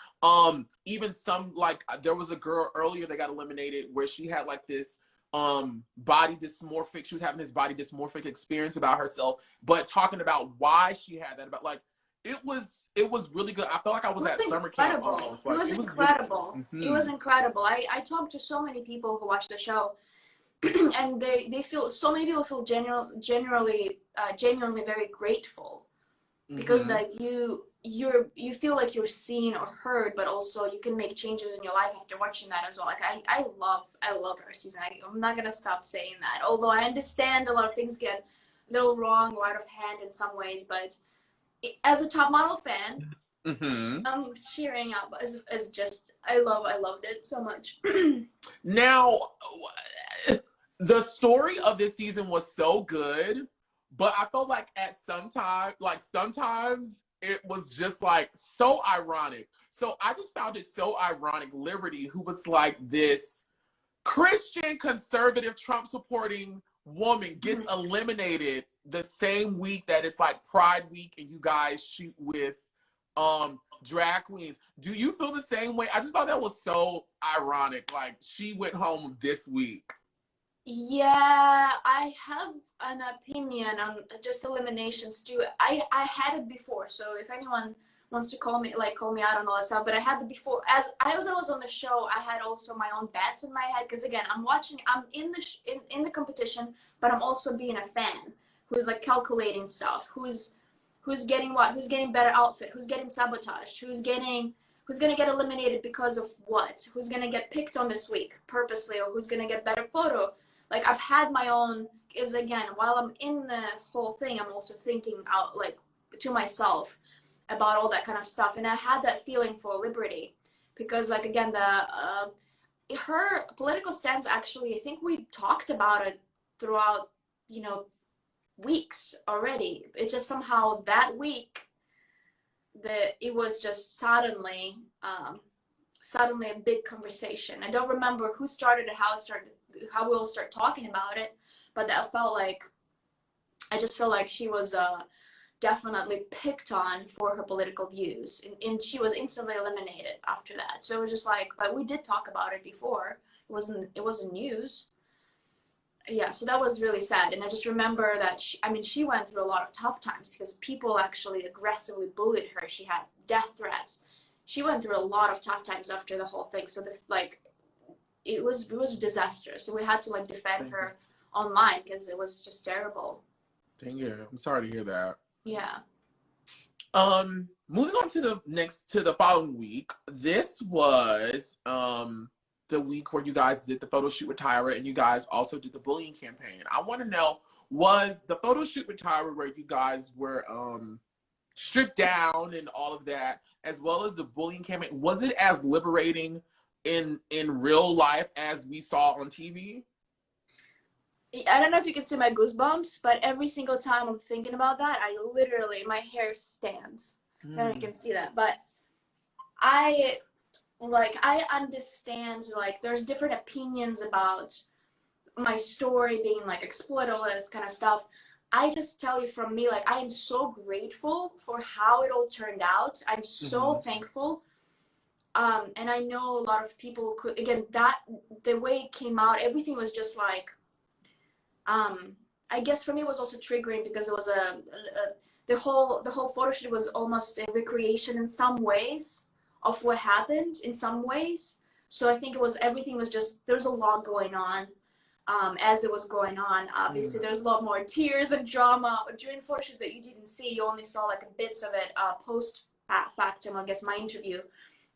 Even some, like there was a girl earlier that got eliminated where she had like this body dysmorphic. She was having this body dysmorphic experience about herself, but talking about why she had that. About like it was really good. I felt like I was at summer camp almost. Like, it was incredible. Really, It was incredible. I talked to so many people who watch the show, and they feel, so many people feel genuinely very grateful, because like you feel like you're seen or heard, but also you can make changes in your life after watching that as well. Like I love her season. I'm not gonna stop saying that, although I understand a lot of things get a little wrong or out of hand in some ways, but as a Top Model fan, I'm cheering up as just I loved it so much. Now, the story of this season was so good, but I felt like sometimes it was just like so ironic. So I just found it so ironic. Liberty, who was like this Christian conservative Trump supporting woman, gets eliminated the same week that it's like Pride Week and you guys shoot with drag queens. Do you feel the same way? I just thought that was so ironic. Like, she went home this week. Yeah, I have an opinion on just eliminations too. I had it before, so if anyone wants to call me out on all that stuff, but I had it before. As I was on the show, I had also my own bets in my head, because again, I'm in the competition, but I'm also being a fan who's like calculating stuff, who's getting what, who's getting better outfit, who's getting sabotaged, who's gonna get eliminated because of what, who's gonna get picked on this week purposely, or who's gonna get better photo. Like, I've had my own, is again, while I'm in the whole thing, I'm also thinking out, like, to myself about all that kind of stuff. And I had that feeling for Liberty, because, like, again, her political stance, actually, I think we talked about it throughout, you know, weeks already. It just somehow that week, it was just suddenly a big conversation. I don't remember who started it, how we all start talking about it, but I just felt like she was definitely picked on for her political views, and she was instantly eliminated after that. So it was just like, but we did talk about it before. It wasn't news. Yeah, so that was really sad. And I just remember that she went through a lot of tough times, because people actually aggressively bullied her. She had death threats. She went through a lot of tough times after the whole thing. So it was disastrous. So we had to like defend her online, because it was just terrible. Dang it. I'm sorry to hear that. Yeah. Moving on to the following week. This was the week where you guys did the photo shoot with Tyra, and you guys also did the bullying campaign. I want to know, was the photo shoot with Tyra where you guys were stripped down and all of that, as well as the bullying campaign, was it as liberating in real life as we saw on TV? I don't know if you can see my goosebumps, but every single time I'm thinking about that, my hair stands. I don't know if you can see that, but I understand, like, there's different opinions about my story being like exploited, all this kind of stuff. I just tell you, from me, like, I am so grateful for how it all turned out. I'm so thankful. And I know a lot of people could, again, the way it came out, everything was just like, I guess for me it was also triggering, because it was the whole photo shoot was almost a recreation in some ways of what happened in some ways. So I think everything was just, there's a lot going on. as it was going on. Obviously, there's a lot more tears and drama. During the photo shoot that you didn't see, you only saw like bits of it post factum, I guess, my interview.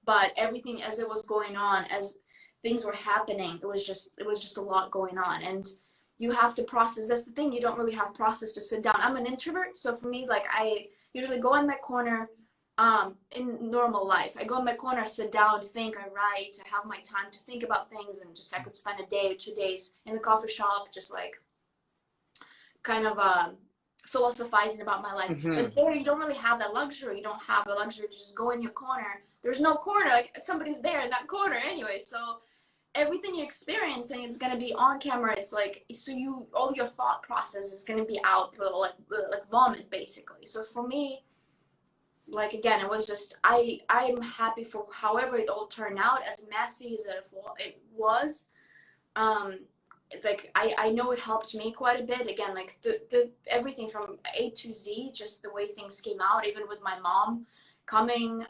But everything as it was going on, as things were happening, it was just a lot going on, and you have to process. That's the thing, you don't really have process to sit down. I'm an introvert, so for me, like, I usually go in my corner. In normal life, I go in my corner, sit down, think, I write, I have my time to think about things, and just I could spend a day or 2 days in the coffee shop, just like kind of philosophizing about my life. But there, you don't really have that luxury. You don't have the luxury to just go in your corner. There's no corner, like somebody's there in that corner anyway. So everything you're experiencing is going to be on camera. It's like, so all your thought process is going to be out for like vomit, basically. So for me, like, again, it was just, I'm happy for however it all turned out, as messy as it was. Like, I know it helped me quite a bit. Again, like the everything from A to Z, just the way things came out, even with my mom coming,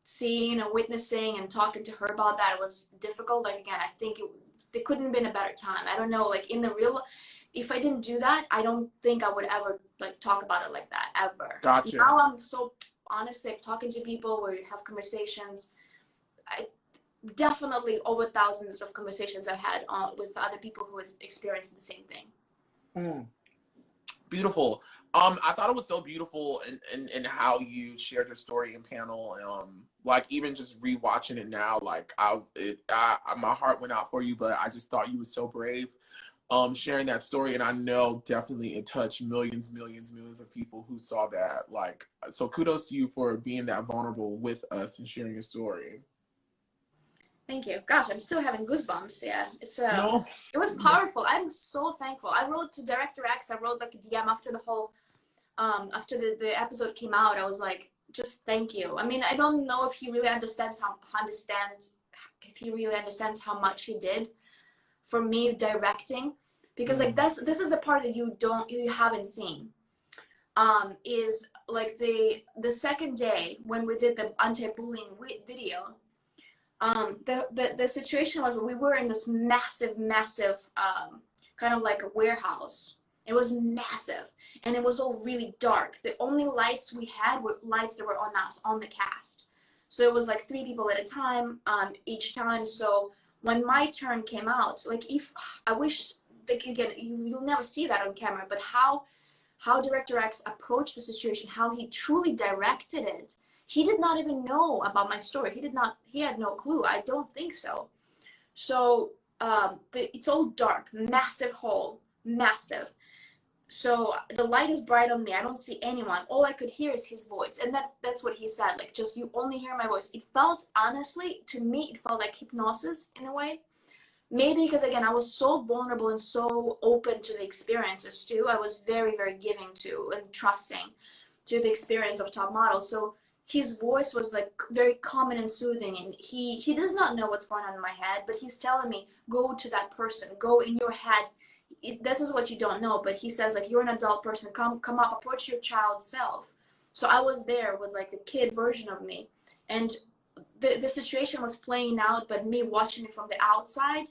seeing and witnessing and talking to her about that, it was difficult. Like, again, I think there couldn't have been a better time. I don't know, like, in the real, if I didn't do that, I don't think I would ever like talk about it like that, ever. Gotcha. Now I'm so, honestly, like, talking to people where you have conversations. I definitely over thousands of conversations I've had with other people who has experienced the same thing. Beautiful. I thought it was so beautiful in how you shared your story in panel. Like, even just rewatching it now, like, my heart went out for you, but I just thought you were so brave. Sharing that story, and I know definitely it touched millions of people who saw that. Like, so kudos to you for being that vulnerable with us and sharing your story. Thank you. Gosh, I'm still having goosebumps. Yeah, it's it was powerful. I'm so thankful. I wrote to Director X. I wrote like a DM after the whole after the episode came out. I was like, just thank you. I mean, I don't know if he really understands how much he did for me directing, because like this is the part that you haven't seen, is like the second day when we did the anti-bullying video. The situation was, we were in this massive kind of like a warehouse. It was massive, and it was all really dark. The only lights we had were lights that were on us, on the cast. So it was like 3 people at a time, each time. So when my turn came out, like, I wish, like, again, you'll never see that on camera, but how Director X approached the situation, how he truly directed it. He did not even know about my story. He had no clue. I don't think so. So it's all dark, massive hole, massive. So the light is bright on me. I don't see anyone. All I could hear is his voice. And that's what he said. Like, just, you only hear my voice. It felt, honestly, to me, it felt like hypnosis in a way. Maybe because, again, I was so vulnerable and so open to the experiences too. I was very, very giving to and trusting to the experience of top model. So his voice was like very calming and soothing. And he does not know what's going on in my head, but he's telling me, go to that person, go in your head. This is what you don't know, but he says, like, you're an adult person, come up, approach your child self. So I was there with like the kid version of me, and the situation was playing out, but me watching it from the outside.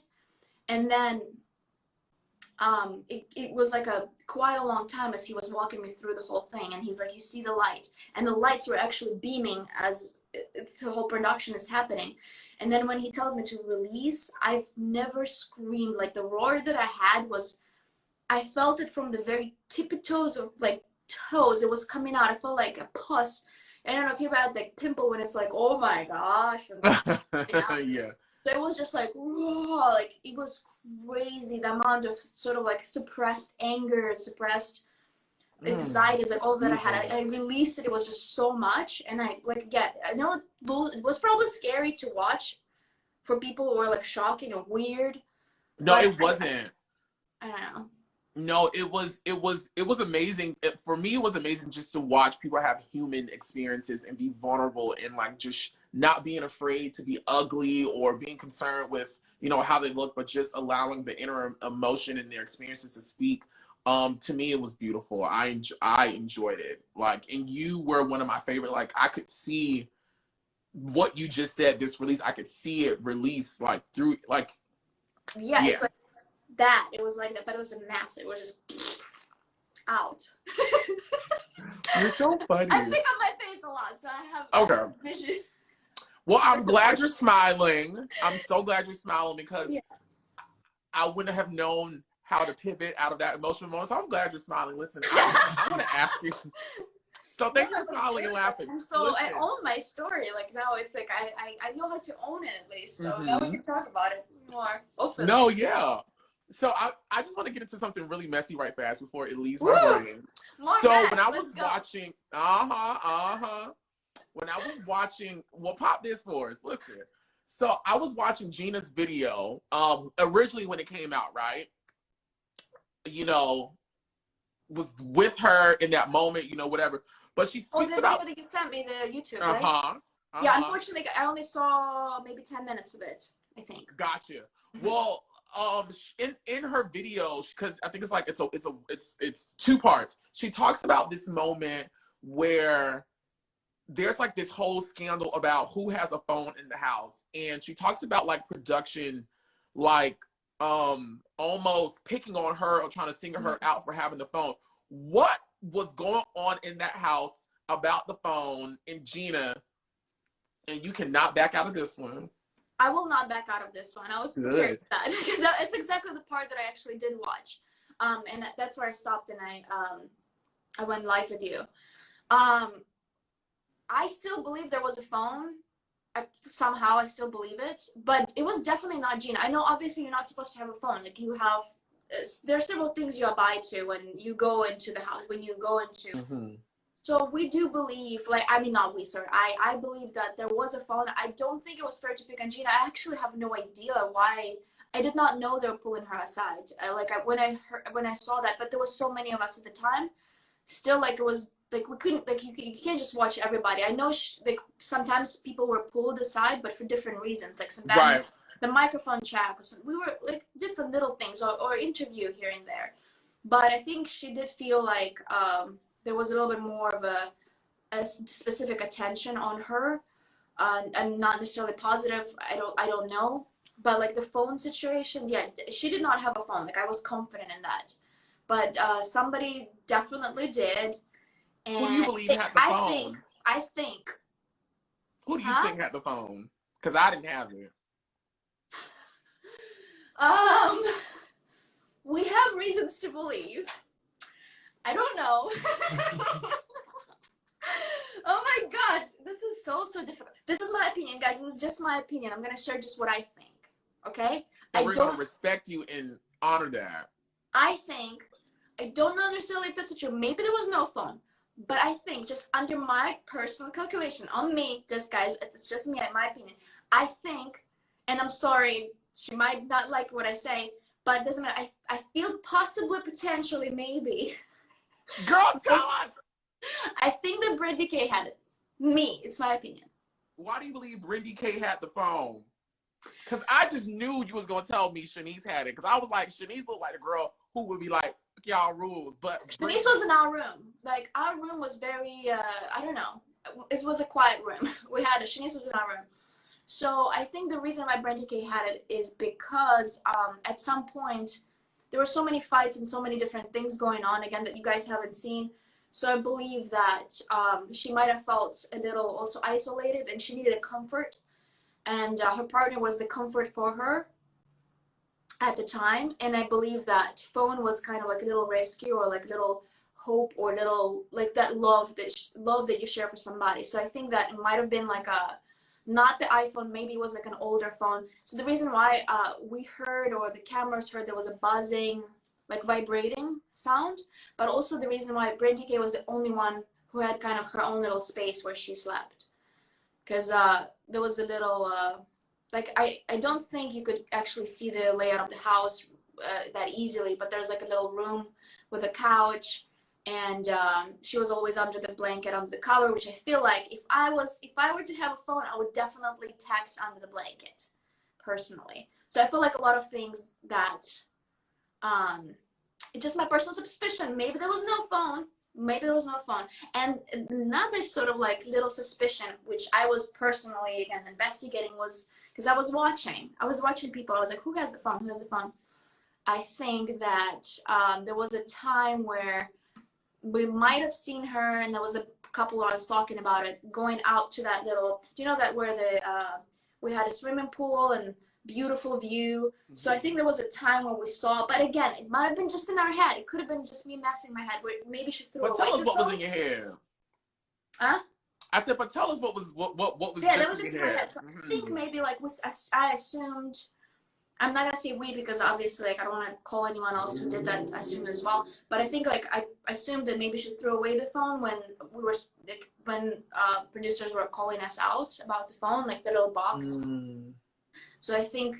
And then it was like quite a long time as he was walking me through the whole thing, and he's like, you see the light, and the lights were actually beaming as the whole production is happening. And then when he tells me to release, I've never screamed. Like, the roar that I had was, I felt it from the very tippy toes of, like, toes. It was coming out. I felt like a pus. I don't know if you've had, like, pimple when it's like, oh my gosh. Yeah. So it was just like, whoa, like, it was crazy. The amount of sort of like suppressed anger, suppressed anxieties, like all that I had. I released it. It was just so much. And I, like, again, I know it was probably scary to watch for people who were like shocking or weird. No, it wasn't. I don't know. No, it was amazing. For me, it was amazing just to watch people have human experiences and be vulnerable, and like just not being afraid to be ugly or being concerned with, you know, how they look, but just allowing the inner emotion and their experiences to speak. To me, it was beautiful. I enjoyed it. Like, and you were one of my favorite. Like, I could see what you just said, this release, I could see it release, like, through, like, yeah. It's like, that. It was like that, but it was a mess. It was just out. You're so funny. I pick up my face a lot, so I have vision. Well, I'm glad you're smiling. I'm so glad you're smiling because I wouldn't have known how to pivot out of that emotional moment. So I'm glad you're smiling. Listen, I want to ask you. So thank you for smiling and laughing. I own my story. Like now it's like I know how to own it at least. So now we can talk about it more openly. No, yeah. So I just want to get into something really messy right fast before it leaves my brain. So when I was watching, when I was watching, well, pop this for us. Listen. So I was watching Jeana's video, originally when it came out, right? You know, was with her in that moment, you know, whatever. But she speaks about. The video you sent me, the YouTube, right? Yeah, unfortunately, I only saw maybe 10 minutes of it, I think. Gotcha. Well, in her video, because I think it's like it's two parts. She talks about this moment where there's like this whole scandal about who has a phone in the house, and she talks about like production, like almost picking on her or trying to single her out for having the phone. What was going on in that house about the phone in Jeana? And you cannot back out of this one. I will not back out of this one. I was prepared for that because it's exactly the part that I actually did watch, and that's where I stopped and I went live with you. I still believe there was a phone. Somehow I still believe it, but it was definitely not Jeana. I know obviously you're not supposed to have a phone. Like you have, there are several things you abide to when you go into the house, when you go into. So we do believe, like, I mean, not we, sorry. I believe that there was a phone. I don't think it was fair to pick on Jeana. I actually have no idea why. I did not know they were pulling her aside. When I saw that, but there was so many of us at the time. Still, like, it was like we couldn't, like, you can't just watch everybody. I know like sometimes people were pulled aside, but for different reasons. Like sometimes the microphone check or something. We were like different little things or interview here and there. But I think she did feel like there was a little bit more of a specific attention on her, and not necessarily positive. I don't know. But like the phone situation, yeah, she did not have a phone. Like I was confident in that. But somebody definitely did. And who do you believe had the phone? I think. Who do you think had the phone? Because I didn't have it. We have reasons to believe. I don't know. Oh my gosh, this is so difficult. This is my opinion, guys. This is just my opinion. I'm gonna share just what I think. Okay? And we're gonna respect you and honor that. I don't understand if that's true. Maybe there was no phone. But I think, just under my personal calculation, on me, just guys, it's just me, in my opinion, I think, and I'm sorry, she might not like what I say, but it doesn't matter. I feel possibly, potentially, maybe. Girl, tell us! I think that Brandy K had it. Me, it's my opinion. Why do you believe Brandy K had the phone? Because I just knew you was going to tell me Shanice had it. Because I was like, Shanice looked like a girl who would be like, y'all rules. But Shanice was in our room. Like, our room was very, I don't know. It was a quiet room. We had it. Shanice was in our room. So I think the reason why Brandy K had it is because at some point, there were so many fights and so many different things going on, again, that you guys haven't seen. So I believe that she might have felt a little also isolated and she needed a comfort. And her partner was the comfort for her at the time. And I believe that phone was kind of like a little rescue or like a little hope or little, like that love that you share for somebody. So I think that it might have been like not the iPhone, maybe it was like an older phone. So the reason why we heard, or the cameras heard, there was a buzzing, like vibrating sound, but also the reason why Brandy K was the only one who had kind of her own little space where she slept. Because there was a little, like, I don't think you could actually see the layout of the house that easily, but there's like a little room with a couch, and she was always under the blanket, under the cover, which I feel like if I were to have a phone, I would definitely text under the blanket, personally. So I feel like a lot of things that, it's just my personal suspicion. Maybe there was no phone. Maybe there was no phone. And another sort of like little suspicion, which I was personally, again, investigating, was because I was watching people. I was like, who has the phone? Who has the phone? I think that there was a time where we might have seen her, and there was a couple of us talking about it, going out to that little, you know, that where the we had a swimming pool and beautiful view. So I think there was a time where we saw, but again, it might have been just in our head. It could have been just me messing my head. Where maybe she threw away. But tell us the what phone. was in your head. Huh? I said, but tell us what was Yeah, just that was just in in your my head. head. So I think maybe like I assumed. I'm not gonna say we because obviously like I don't want to call anyone else who did that assume as well. But I think like I assumed that maybe she threw away the phone when we were like, when producers were calling us out about the phone, like the little box. So I think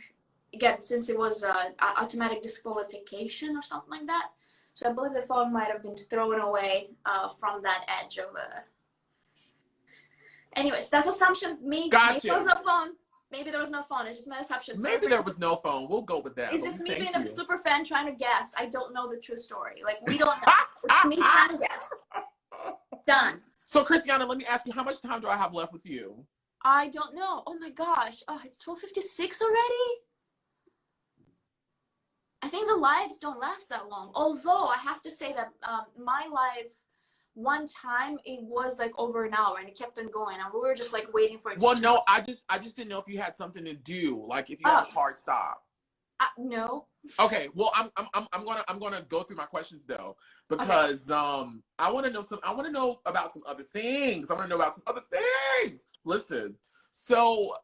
again, since it was automatic disqualification or something like that, so I believe the phone might have been thrown away from that edge of a. Anyways, that's assumption. Maybe there was no phone. Maybe there was no phone. It's just my assumption. Maybe there was no phone. We'll go with that. It's just me being a super fan trying to guess. I don't know the true story. Like, we don't know. It's me trying to guess. Done. So, Khrystyana, let me ask you, how much time do I have left with you? I don't know. Oh my gosh. Oh, it's 12:56 already? I think the lives don't last that long. Although, I have to say that my live, one time, it was like over an hour and it kept on going. And we were just like waiting for it to no, I just didn't know if you had something to do. Like, if you had a hard stop. No. Okay, well, I'm gonna go through my questions though, because I want to know about some other things. Listen, so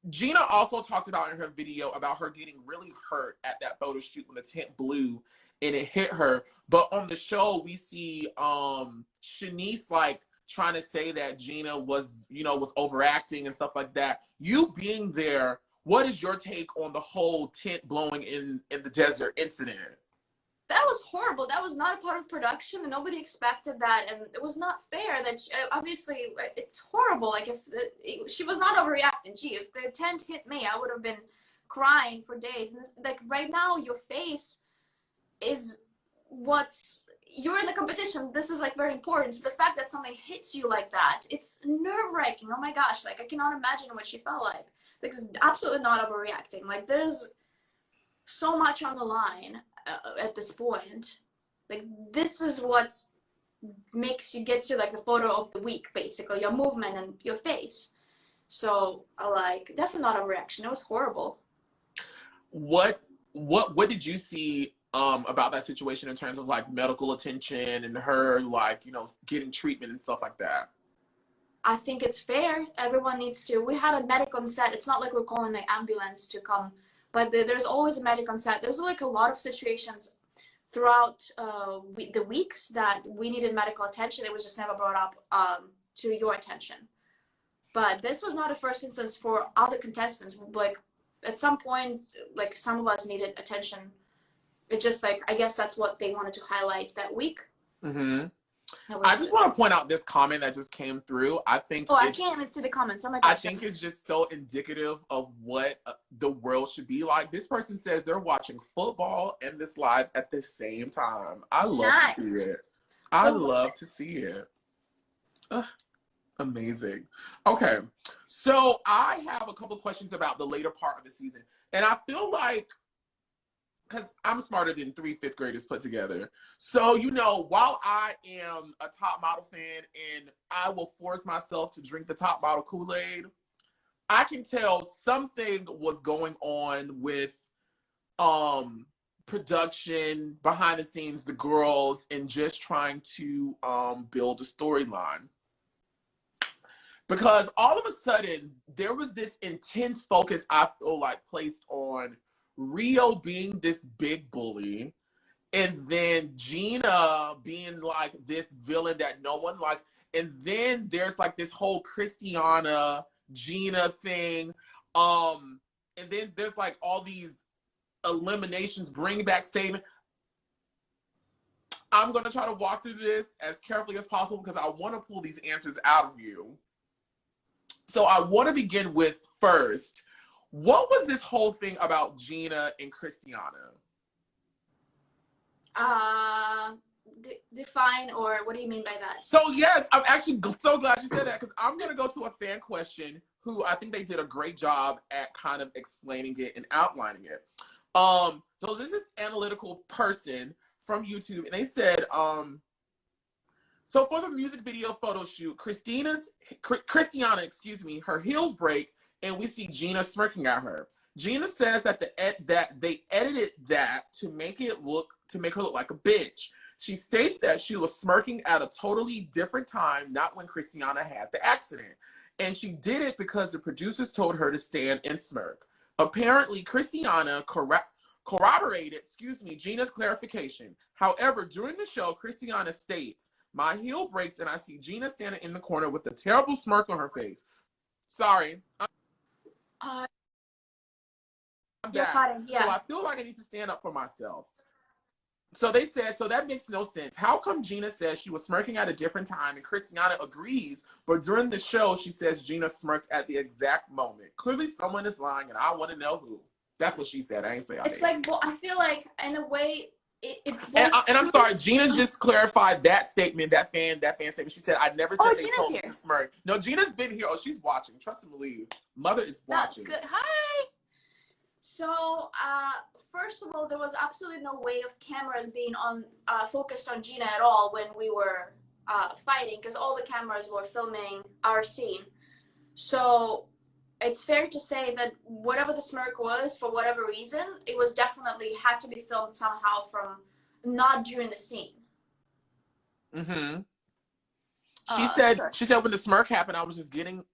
Jeana also talked about in her video about her getting really hurt at that photo shoot when the tent blew and it hit her. But on the show, we see Shanice like trying to say that Jeana was overacting and stuff like that. You being there, what is your take on the whole tent blowing in the desert incident? That was horrible. That was not a part of production, and nobody expected that, and it was not fair. That obviously, it's horrible. Like if she was not overreacting. Gee, if the tent hit me, I would have been crying for days. And like right now, your face is you're in the competition. This is like very important. So the fact that somebody hits you like that, it's nerve-wracking. Oh my gosh, like I cannot imagine what she felt like. Because absolutely not overreacting. Like there's so much on the line at this point. Like this is what gets you like the photo of the week, basically your movement and your face. So like definitely not overreaction. It was horrible. What did you see about that situation in terms of like medical attention and her like getting treatment and stuff like that? I think it's fair. Everyone needs to. We had a medic on set. It's not like we're calling the ambulance to come, but there's always a medic on set. There's like a lot of situations throughout the weeks that we needed medical attention. It was just never brought up to your attention. But this was not a first instance for other contestants. Like at some point, like some of us needed attention. It's just like I guess that's what they wanted to highlight that week. Mm-hmm. I just want to point out this comment that just came through. I think. I can't even see the comments. Oh my gosh. I think it's just so indicative of what the world should be like. This person says they're watching football and this live at the same time. I love to see it. I love to see it. Amazing. Okay, so I have a couple questions about the later part of the season, and I feel like, because I'm smarter than 3 fifth graders put together. So, while I am a top model fan and I will force myself to drink the top model Kool-Aid, I can tell something was going on with production, behind the scenes, the girls, and just trying to build a storyline. Because all of a sudden, there was this intense focus, I feel like, placed on Rio being this big bully, and then Jeana being like this villain that no one likes, and then there's like this whole Khrystyana Jeana thing, and then there's like all these eliminations, bring back Satan. I'm gonna try to walk through this as carefully as possible because I want to pull these answers out of you. So I want to begin with first, what was this whole thing about Jeana and Khrystyana? Define, or what do you mean by that? So yes, I'm actually so glad you said that because I'm going to go to a fan question who I think they did a great job at kind of explaining it and outlining it. So this is analytical person from YouTube, and they said, so for the music video photo shoot, Khrystyana, excuse me, her heels break, and we see Jeana smirking at her. Jeana says that that they edited that to make her look like a bitch. She states that she was smirking at a totally different time, not when Khrystyana had the accident. And she did it because the producers told her to stand and smirk. Apparently, Khrystyana corroborated, Jeana's clarification. However, during the show, Khrystyana states, "My heel breaks and I see Jeana standing in the corner with a terrible smirk on her face." Sorry. I'm back. Cutting, yeah. So I feel like I need to stand up for myself. So they said, so that makes no sense. How come Jeana says she was smirking at a different time and Khrystyana agrees, but during the show, she says Jeana smirked at the exact moment? Clearly someone is lying and I want to know who. That's what she said. I ain't say It's like, well, I feel like in a way, it's and I'm sorry, Jeana just clarified that statement, that fan statement. She said, "I never said they Jeana's told me here. to smirk." No, Jeana's been here. Oh, she's watching. Trust and believe. Mother is watching. Good. Hi. So, first of all, there was absolutely no way of cameras being focused on Jeana at all when we were fighting, because all the cameras were filming our scene. So it's fair to say that whatever the smirk was, for whatever reason, it was definitely had to be filmed somehow from not during the scene. Mm-hmm. She said when the smirk happened, I was just getting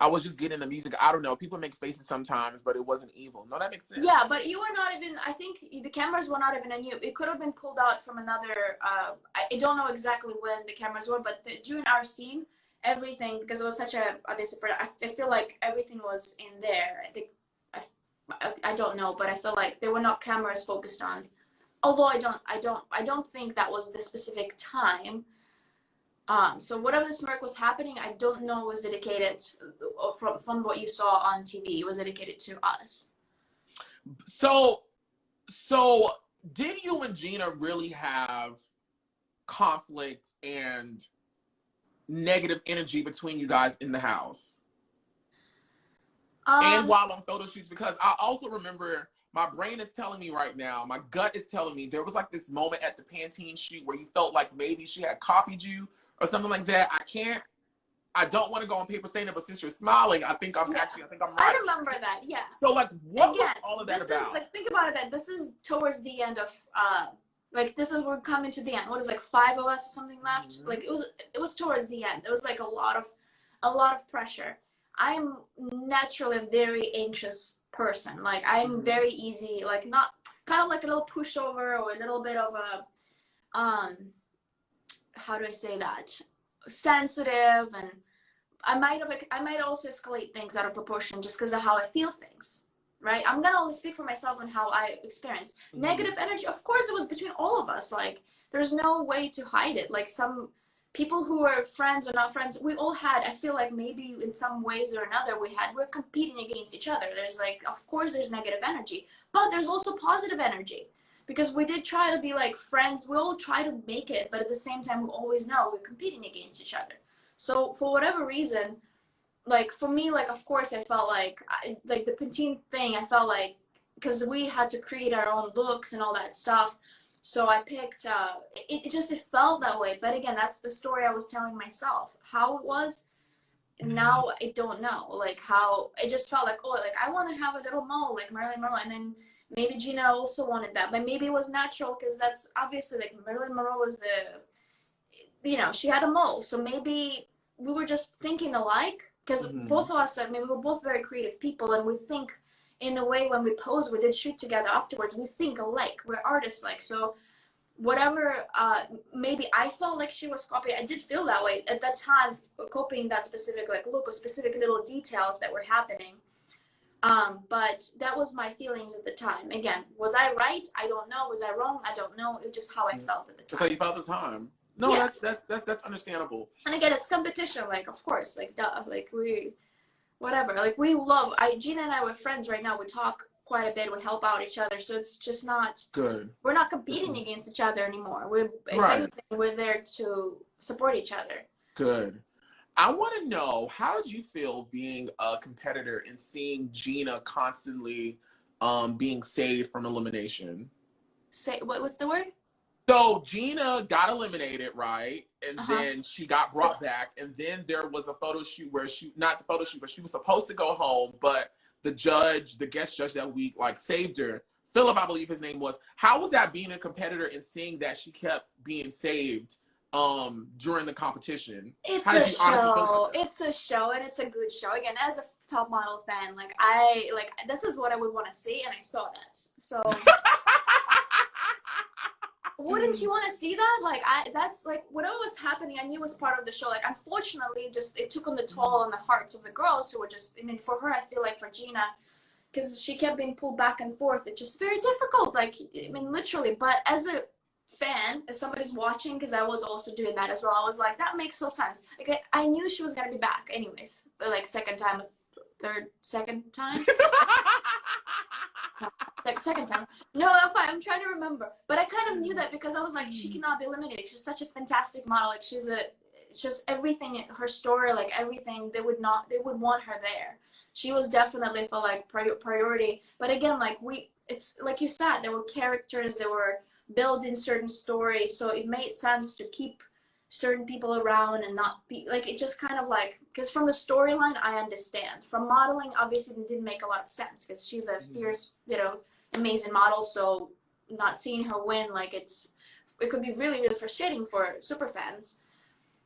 the music. I don't know. People make faces sometimes, but it wasn't evil. No, that makes sense. Yeah, but you were not even, I think the cameras were not even in you. It could have been pulled out from another, I don't know exactly when the cameras were, but during our scene, everything, because it was such a, obviously, I feel like everything was in there. I think, I don't know, but I feel like there were not cameras focused on. Although I don't think that was the specific time. So whatever the smirk was happening, I don't know was dedicated from what you saw on TV. It was dedicated to us. So did you and Jeana really have conflict and negative energy between you guys in the house? And while on photo shoots, because I also remember, my brain is telling me right now, my gut is telling me there was like this moment at the Pantene shoot where you felt like maybe she had copied you or something like that. I don't want to go on paper saying it, but since you're smiling, I think I'm right. I remember that, yeah. So like, what was all of that about? This is, like, think about it, that this is towards the end of, like, this is, we're coming to the end. What is, like, 5 of us or something left? Mm-hmm. Like, it was towards the end. There was, like, a lot of pressure. I'm naturally a very anxious person. Like, I'm very easy, like, not, kind of like a little pushover or a little bit of a, how do I say that? Sensitive, and I might also escalate things out of proportion just because of how I feel things, right? I'm gonna only speak for myself and how I experience negative energy. Of course, it was between all of us. Like, there's no way to hide it. Like, some people who are friends or not friends, we all had, I feel like maybe in some ways or another, we're competing against each other. There's like, of course there's negative energy, but there's also positive energy. Because we did try to be like friends, we all try to make it, but at the same time, we always know we're competing against each other. So for whatever reason, like for me, like of course I felt like, like the Pantene thing, I felt like, because we had to create our own looks and all that stuff. So I picked, it felt that way. But again, that's the story I was telling myself. How it was, now I don't know. Like how, it just felt like, oh, like I want to have a little mole like Marilyn Monroe, and then maybe Jeana also wanted that, but maybe it was natural because that's obviously like Marilyn Monroe was she had a mole. So maybe we were just thinking alike because both of us, I mean, we were both very creative people, and we think in a way when we pose, we did shoot together afterwards, we think alike, we're artists like. So whatever, maybe I felt like she was copying, I did feel that way at that time, copying that specific like look or specific little details that were happening. But that was my feelings at the time. Again, was I right? I don't know. Was I wrong? I don't know. It was just how I felt at the time. That's how you felt at the time. No, yeah. That's understandable. And again, it's competition. Like, of course, like, duh. Like, whatever. Like, we love, Jeana and I were friends right now. We talk quite a bit. We help out each other. So it's just not, good. We're not competing against each other anymore. If anything, we're there to support each other. Good. I want to know, how did you feel being a competitor and seeing Jeana constantly being saved from elimination. Say what's the word? So Jeana got eliminated, right? And Uh-huh. then she got brought back. And then there was a photo shoot where not the photo shoot, but she was supposed to go home. But the guest judge that week, like, saved her. Philip, I believe his name was. How was that being a competitor and seeing that she kept being saved during the competition? It's How a did you honestly feel show. about that? It's a show, and it's a good show. Again, as a top model fan, like this is what I would want to see, and I saw that. So wouldn't you want to see that? Like, that's like whatever was happening, I knew was part of the show. Like, unfortunately, just it took on the toll on the hearts of the girls who were just. I mean, for her, I feel like for Jeana, because she kept being pulled back and forth. It's just very difficult. Like, I mean, literally. But as a fan, as somebody's watching, because I was also doing that as well, I was like, that makes no sense. Like, I knew she was gonna be back anyways. For like second time. Like second time. No, I'm trying to remember. But I kind of knew that because I was like, she cannot be eliminated. She's such a fantastic model. Like, it's just everything, her story, like everything, they would want her there. She was definitely for like priority. But again, like it's like you said, there were characters, they were building certain stories, so it made sense to keep certain people around and not be like, it just kind of like, because from the storyline I understand, from modeling obviously it didn't make a lot of sense because she's a fierce, amazing model, so not seeing her win, like it could be really, really frustrating for super fans.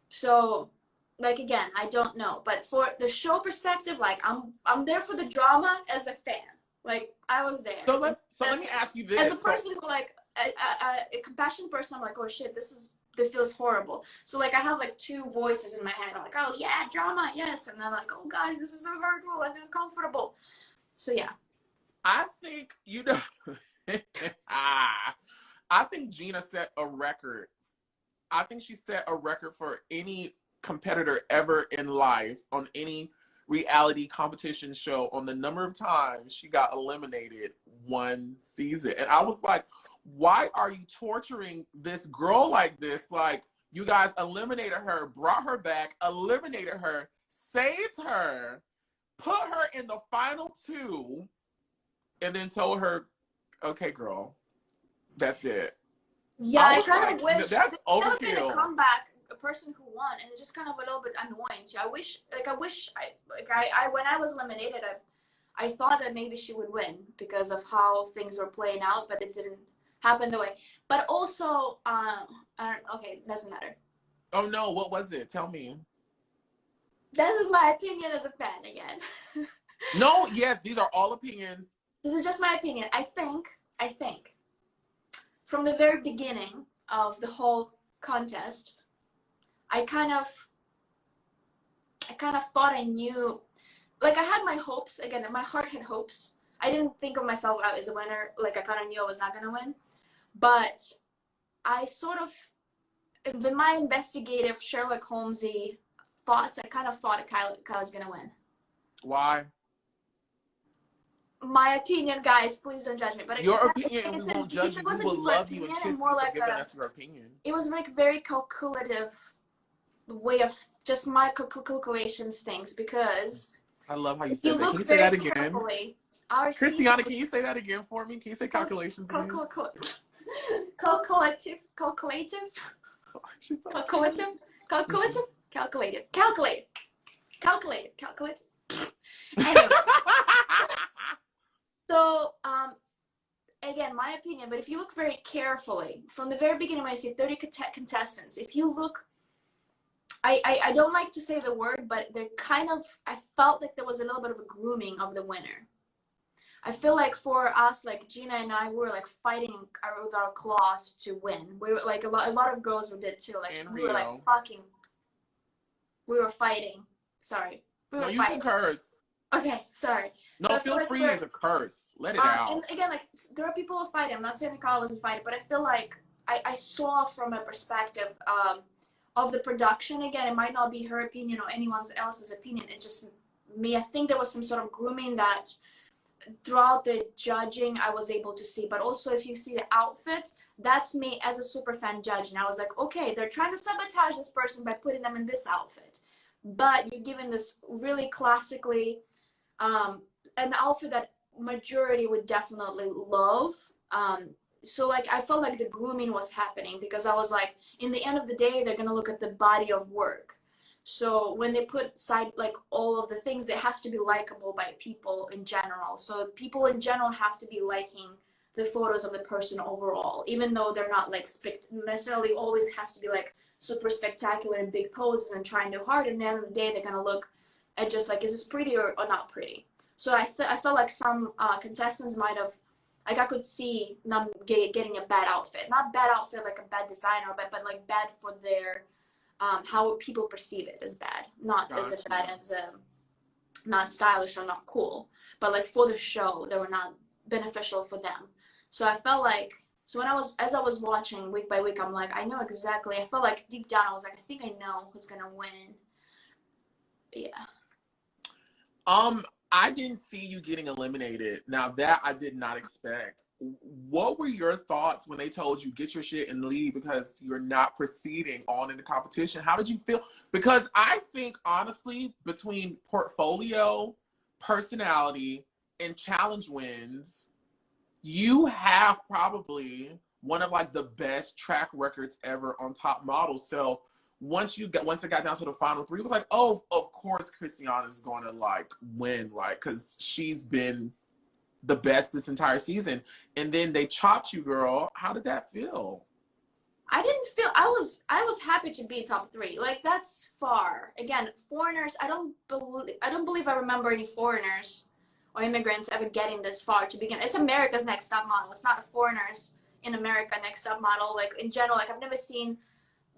So like, again, I don't know, but for the show perspective, like I'm there for the drama as a fan. Like, I was there. So let me ask you this. As a person who, like, a compassionate person, I'm like, oh shit, this feels horrible. So like, I have like two voices in my head. I'm like, oh yeah, drama, yes. And then I'm like, oh gosh, this is so hurtful and uncomfortable. So yeah. I think, I think Jeana set a record. I think she set a record for any competitor ever in life on any reality competition show on the number of times she got eliminated one season. And I was like, why are you torturing this girl like this? Like, you guys eliminated her, brought her back, eliminated her, saved her, put her in the final two, and then told her, okay, girl, that's it. Yeah, I kind of wish that's that would be the overkill. comeback, a person who won, and it's just kind of a little bit annoying too. I wish when I was eliminated, I thought that maybe she would win because of how things were playing out, but it didn't happen the way. But also, okay, doesn't matter. Oh no, what was it? Tell me. This is my opinion as a fan again. No, yes, these are all opinions. This is just my opinion. I think from the very beginning of the whole contest, I kind of thought I knew, like, I had my hopes. Again, my heart had hopes. I didn't think of myself as a winner. Like, I kind of knew I was not going to win. But I sort of, with my investigative Sherlock Holmesy thoughts, I kind of thought Kyle was going to win. Why? My opinion, guys, please don't judge me. But your opinion, we won't judge you. We will love you and kiss you for giving us your opinion. It was like very calculative way of just my calculations things, because I love how you said that. Can you say that again? Carefully, Khrystyana, can you say that again for me? Can you say calculations again? Calculative. Anyway. So, again, my opinion, but if you look very carefully, from the very beginning when I see 30 contestants, if you look, I don't like to say the word, but they're kind of, I felt like there was a little bit of a grooming of the winner. I feel like for us, like Jeana and I, we were like fighting with our claws to win. We were like, a lot of girls did too. Like, we were like we were fighting. Sorry. No, you can curse. Okay, sorry. No, so feel free to curse. Let it out. And again, like, there are people who fight. I'm not saying Nicole wasn't fighting, but I feel like I saw from a perspective of the production. Again, it might not be her opinion or anyone else's opinion. It's just me. I think there was some sort of grooming that throughout the judging I was able to see. But also, if you see the outfits, that's me as a super fan judging. I was like, okay, they're trying to sabotage this person by putting them in this outfit. But you're given this really classically an outfit that majority would definitely love. So like I felt like the grooming was happening because I was like, in the end of the day, they're gonna look at the body of work. So when they put side like all of the things, it has to be likable by people in general. So people in general have to be liking the photos of the person overall, even though they're not like necessarily always has to be like super spectacular and big poses and trying too hard. And at the end of the day, they're gonna look at just like, is this pretty or not pretty? So I felt like some contestants might have, like I could see them getting a bad outfit, not bad outfit like a bad designer, but like bad for their how people perceive it as bad, not as bad as not stylish or not cool, but like for the show, they were not beneficial for them. So I felt like, so as I was watching week by week, I'm like, I know exactly. I felt like deep down, I was like, I think I know who's gonna win. But yeah. I didn't see you getting eliminated. Now that I did not expect. What were your thoughts when they told you get your shit and leave because you're not proceeding on in the competition? How did you feel? Because I think honestly, between portfolio, personality, and challenge wins, you have probably one of like the best track records ever on Top Model. So once it got down to the final three, it was like, oh, of course Khrystyana is going to like win, like, because she's been the best this entire season. And then they chopped you, girl. How did that feel? I didn't feel, I was happy to be top three. Like that's far. Again, foreigners, I don't believe I remember any foreigners or immigrants ever getting this far to begin. It's America's Next Top Model. It's not foreigners in America Next Top Model. Like in general, like I've never seen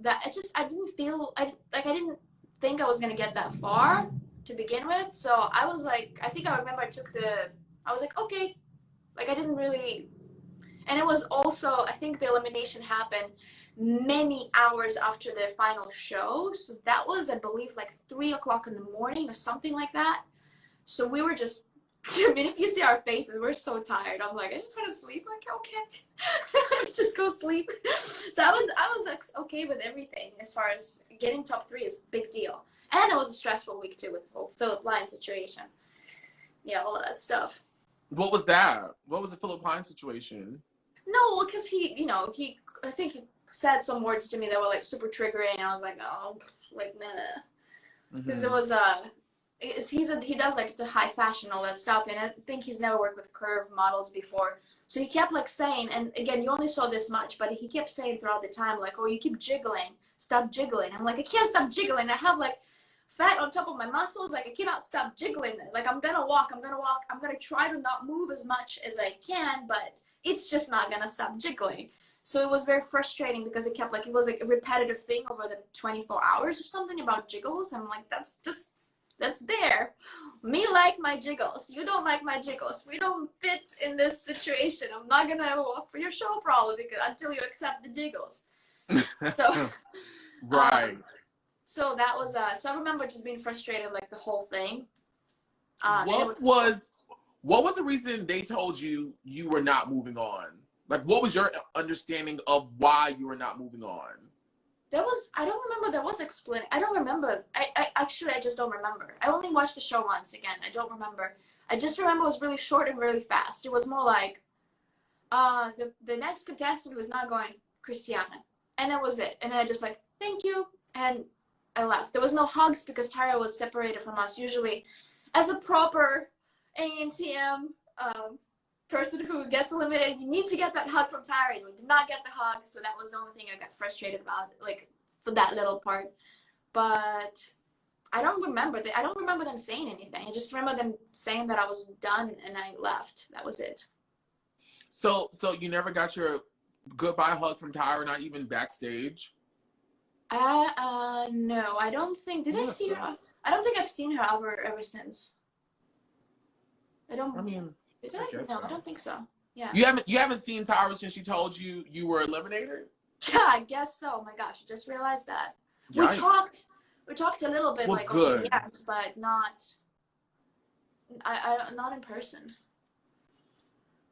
that. It's just, I didn't think I was gonna get that far to begin with. So I was like, I think I remember I was like, okay, like I didn't really, and it was also, I think the elimination happened many hours after the final show. So that was, I believe, like 3 o'clock in the morning or something like that. So we were just, I mean, if you see our faces, we're so tired. I'm like, I just want to sleep. Like, okay, just go sleep. So I was like, okay with everything as far as getting top three is a big deal. And it was a stressful week too with the whole Philip Line situation. Yeah, all of that stuff. What was that? What was the Philip Line situation? No, because I think he said some words to me that were like super triggering, and I was like, oh, like nah, because it was he does like the high fashion, all that stuff, and I think he's never worked with curve models before. So he kept like saying, and again, you only saw this much, but he kept saying throughout the time, like, oh, you keep jiggling, stop jiggling. I'm like, I can't stop jiggling. I have like fat on top of my muscles, like I cannot stop jiggling. Like I'm gonna walk, I'm gonna try to not move as much as I can, but it's just not gonna stop jiggling. So it was very frustrating because it kept like, it was like a repetitive thing over the 24 hours or something about jiggles. I'm like, that's there. Me like my jiggles. You don't like my jiggles. We don't fit in this situation. I'm not gonna walk for your show probably because until you accept the jiggles. So right. So that was so I remember just being frustrated like the whole thing. What was the reason they told you you were not moving on? Like, what was your understanding of why you were not moving on? I don't remember there was explaining. I don't remember. I actually just don't remember. I only watched the show once again. I don't remember. I just remember it was really short and really fast. It was more like, the next contestant was not going, Khrystyana. And that was it. And I just like, thank you. And I left. There was no hugs because Tyra was separated from us. Usually, as a proper ANTM person who gets eliminated, you need to get that hug from Tyra. And we did not get the hug, so that was the only thing I got frustrated about, like for that little part. But I don't remember them saying anything. I just remember them saying that I was done and I left. That was it. So you never got your goodbye hug from Tyra, not even backstage? No, I don't think. Did I see her? I don't think I've seen her ever since. Did I? No, so. I don't think so. Yeah. You haven't seen Tyra since she told you you were eliminated? Yeah, I guess so. Oh my gosh, I just realized that. Yikes. We talked a little bit, well, like good. DMs, but not in person.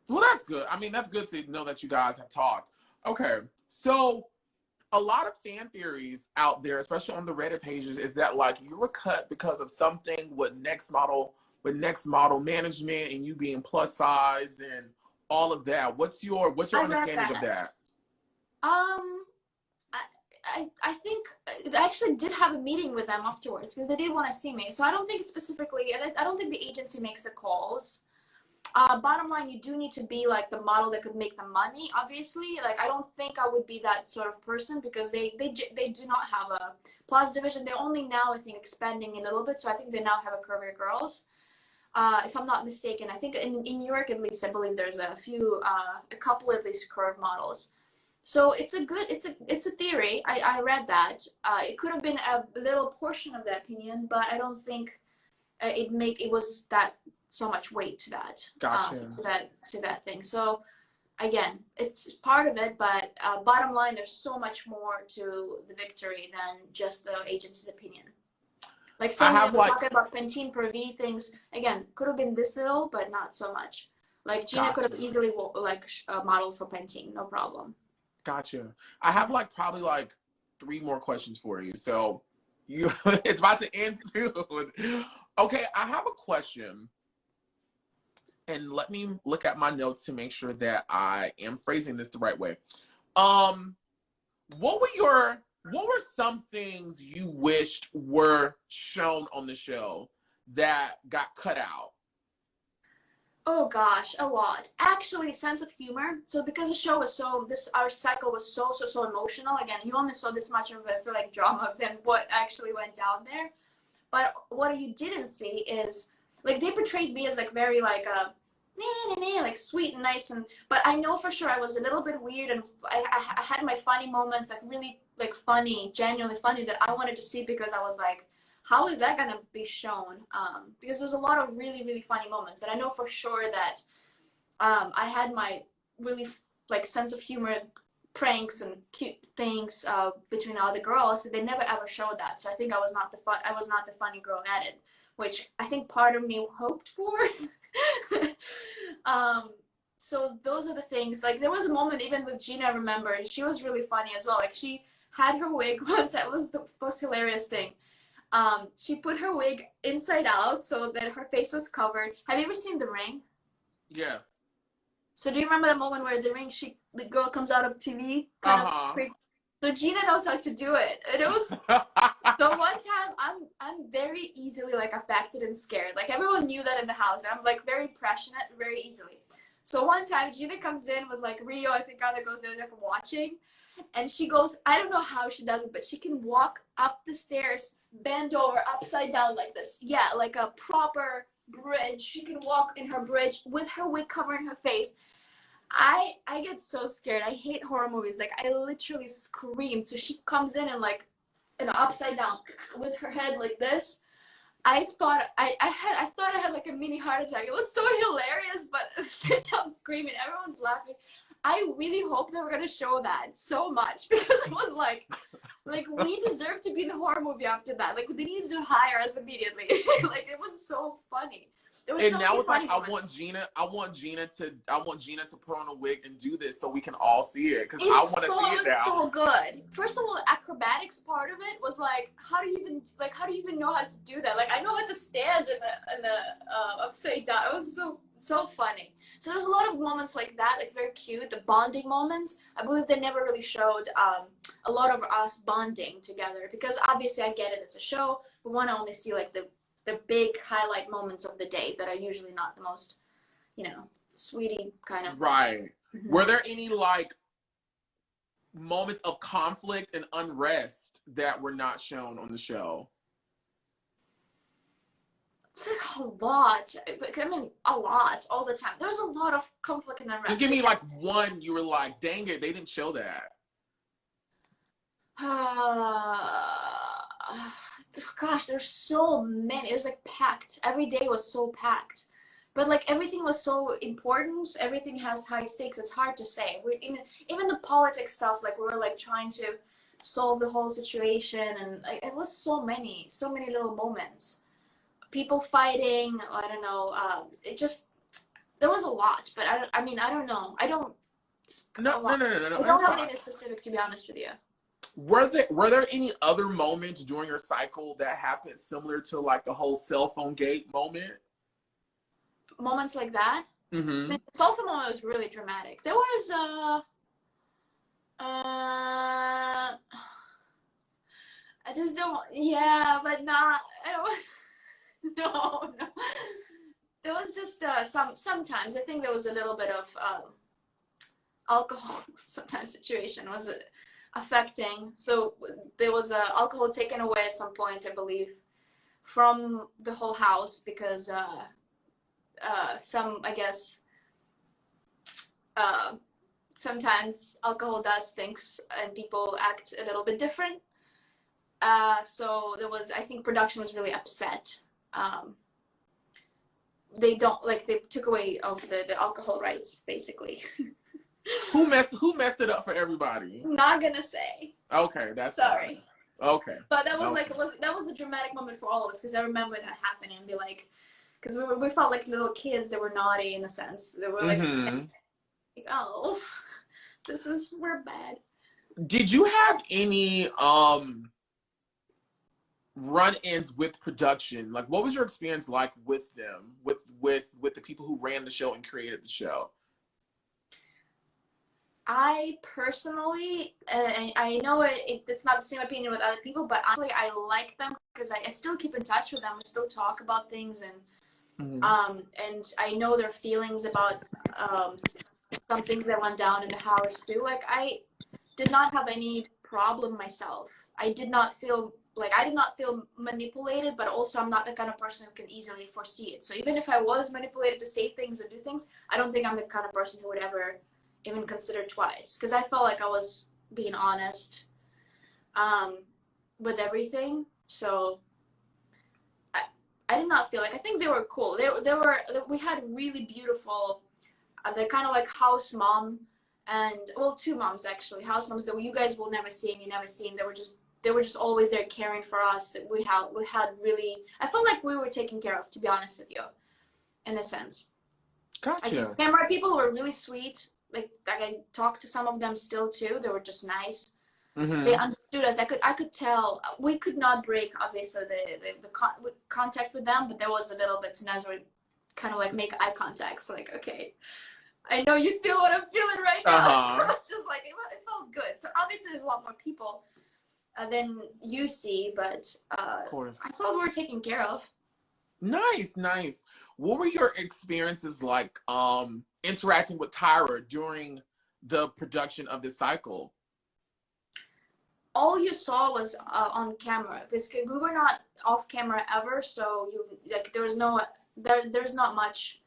Well, that's good. I mean, that's good to know that you guys have talked. Okay, so a lot of fan theories out there, especially on the Reddit pages, is that like you were cut because of something with Next Model with next model management and you being plus size and all of that. What's your understanding of that? I think I actually did have a meeting with them afterwards because they did want to see me. So I don't think specifically, I don't think the agency makes the calls. Bottom line, you do need to be like the model that could make the money, obviously. Like, I don't think I would be that sort of person because they do not have a plus division. They're only now, I think, expanding a little bit. So I think they now have a curvier girls. If I'm not mistaken, I think in New York, at least, I believe there's a couple at least curve models. So it's a theory. I read that. It could have been a little portion of the opinion, but I don't think it was that so much weight to that. Gotcha. To that thing. So again, it's part of it, but bottom line, there's so much more to the victory than just the agency's opinion. Like same way we're talking about Pantene per V things. Again, could have been this little, but not so much. Like Jeana could have easily modeled for Pantene, no problem. Gotcha. I have probably 3 more questions for you. So it's about to end soon. Okay, I have a question. And let me look at my notes to make sure that I am phrasing this the right way. What were some things you wished were shown on the show that got cut out? Oh gosh, a lot. Actually, sense of humor. So because the show was our cycle was so emotional. Again, you only saw this much of it for drama than what actually went down there. But what you didn't see is they portrayed me as very sweet and nice, but I know for sure I was a little bit weird, and I had my funny moments, really funny, genuinely funny, that I wanted to see because I was like, how is that gonna be shown? Because there's a lot of really, really funny moments, and I know for sure that I had my really sense of humor, pranks and cute things between all the girls. They never ever showed that, so I think I was not the funny girl at it, which I think part of me hoped for. So those are the things. There was a moment even with Jeana, I remember, and she was really funny as well. She had her wig once. That was the most hilarious thing. She put her wig inside out so that her face was covered. Have you ever seen The Ring? Yes. So do you remember the moment where The Ring, the girl comes out of TV? So Jeana knows how to do it. And it was, so one time, I'm very easily affected and scared. Everyone knew that in the house. And I'm very passionate very easily. So one time Jeana comes in with Rio, I think other girls, they're watching. And she goes, I don't know how she does it, but she can walk up the stairs, bend over, upside down like this. Yeah, like a proper bridge. She can walk in her bridge with her wig covering her face. I get so scared. I hate horror movies. I literally scream. So she comes in and an upside down with her head like this. I thought I had a mini heart attack. It was so hilarious, but at the same time I'm screaming. Everyone's laughing. I really hope they were gonna show that so much because it was we deserve to be in a horror movie after that. They needed to hire us immediately. It was so funny. And now it's I want Jeana to put on a wig and do this so we can all see it because I want to see it now. It's so good. First of all, the acrobatics part of it was how do you even know how to do that? I know how to stand in the upside down. It was so funny. So there's a lot of moments like that, very cute, the bonding moments. I believe they never really showed a lot of us bonding together because obviously I get it, it's a show. We want to only see the big highlight moments of the day that are usually not the most, sweetie kind of. Right. Mm-hmm. Were there any moments of conflict and unrest that were not shown on the show? It's a lot. I mean, a lot all the time. There's a lot of conflict and unrest. Just give me one you were dang it, they didn't show that. Gosh, there's so many. It was packed. Every day was so packed. But everything was so important. Everything has high stakes. It's hard to say. Even the politics stuff, we were trying to solve the whole situation, and it was so many little moments. People fighting, I don't know. There was a lot, but I don't know. I don't. No. I don't have anything specific, to be honest with you. Were there any other moments during your cycle that happened similar to the whole cell phone gate moment? moments like that. Mm-hmm. I mean, the sulfur moment was really dramatic. There was I just don't. Yeah, but not. I don't. No, no. There was just sometimes I think there was a little bit of alcohol. Sometimes situation was affecting. So there was alcohol taken away at some point, I believe, from the whole house because some, I guess, sometimes alcohol does things and people act a little bit different. So there was, I think production was really upset. They took away of the alcohol rights, basically. Who messed it up for everybody? I'm not gonna say. Okay, that's sorry. Fine. Okay. But that was that was a dramatic moment for all of us because I remember that happening and be like, because we felt like little kids that were naughty in a sense. They were like, oh, we're bad. Did you have any run-ins with production? Like, what was your experience like with them, with the people who ran the show and created the show? I personally, I know it's not the same opinion with other people, but honestly, I like them because I still keep in touch with them. We still talk about things, and and I know their feelings about some things that went down in the house too. Like, I did not have any problem myself. I did not feel manipulated, but also I'm not the kind of person who can easily foresee it. So even if I was manipulated to say things or do things, I don't think I'm the kind of person who would ever even consider twice, because I felt like I was being honest with everything. So I did not feel like, I think they were cool. We had really beautiful, they're kind of like house mom and, well, two moms actually, house moms that you guys will never see and you never seen. They were just always there caring for us. That we had really, I felt like we were taken care of, to be honest with you, in a sense. Gotcha. Camera people were really sweet. Like I talked to some of them still too. They were just nice. Mm-hmm. They understood us. I could tell. We could not break obviously the contact with them, but there was a little bit. Sometimes we kind of like make eye contact. So like, okay, I know you feel what I'm feeling right now. So it's just like it felt good. So obviously there's a lot more people than you see, but of course, I thought we were taken care of. Nice. What were your experiences like interacting with Tyra during the production of this cycle? All you saw was on camera, because we were not off camera ever, so there's not much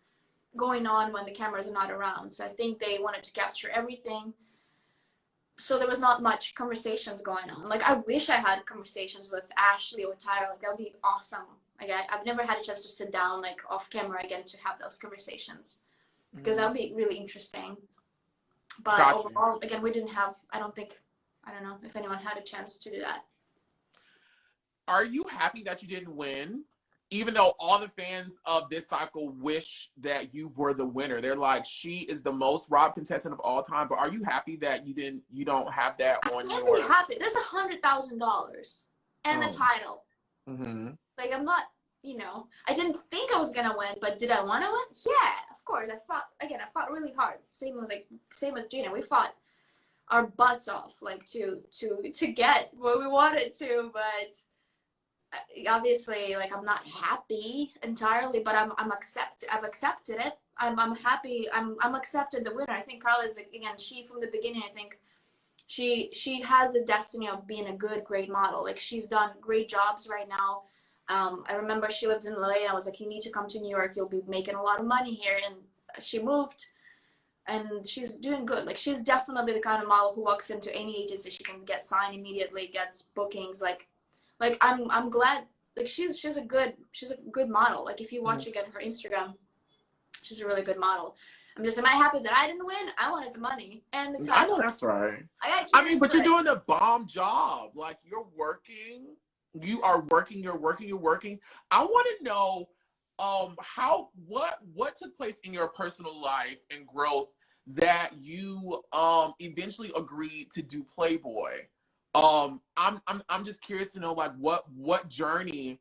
going on when the cameras are not around. So I think they wanted to capture everything. So there was not much conversations going on. Like, I wish I had conversations with Ashley or Tyra. Like, that would be awesome. Like, I've never had a chance to sit down, like, off camera again to have those conversations. Because that would be really interesting. But overall, again, we didn't have, I don't know if anyone had a chance to do that. Are you happy that you didn't win? Even though all the fans of this cycle wish that you were the winner. They're like, she is the most robbed contestant of all time. But are you happy that you don't have that on your... I can't be happy. There's $100,000 and the title. Mm-hmm. Like, I'm not, I didn't think I was going to win, but did I want to win? Yeah, of course. I fought really hard. Same with Jeana. We fought our butts off, like, to get what we wanted to, but obviously, like, I'm not happy entirely, but I've accepted it. I'm happy. I'm accepted the winner. I think Carla is, again, she from the beginning, I think she has the destiny of being a great model. Like, she's done great jobs right now. I remember she lived in LA and I was like, you need to come to New York. You'll be making a lot of money here. And she moved and she's doing good. Like, she's definitely the kind of model who walks into any agency. She can get signed immediately, gets bookings. Like I'm glad. Like, she's a good model. Like, if you watch again her Instagram, she's a really good model. Am I happy that I didn't win? I wanted the money and the title. I know that's right. But you're doing a bomb job. Like, you're working. You are working. You're working. I want to know what took place in your personal life and growth that you eventually agreed to do Playboy. I'm just curious to know, like, what journey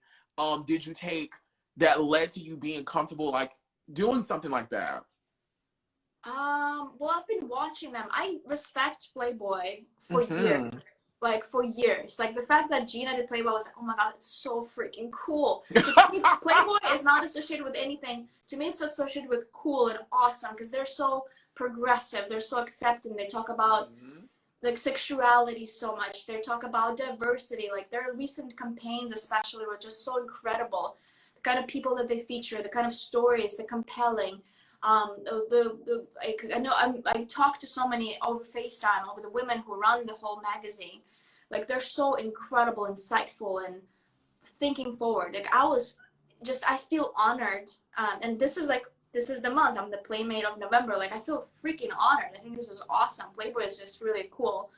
did you take that led to you being comfortable, like, doing something like that? Well, I've been watching them. I respect Playboy for years. Like, for years. Like, the fact that Jeana did Playboy, I was like, oh my god, it's so freaking cool. So to me, Playboy is not associated with anything. To me, it's associated with cool and awesome, because they're so progressive. They're so accepting. They talk about, like, sexuality so much. They talk about diversity. Like, their recent campaigns, especially, were just so incredible. The kind of people that they feature, the kind of stories, the compelling. I know I talked to so many over FaceTime, over the women who run the whole magazine. Like, they're so incredible, insightful, and thinking forward. Like, I feel honored. And this is the month. I'm the Playmate of November. Like, I feel freaking honored. I think this is awesome. Playboy is just really cool.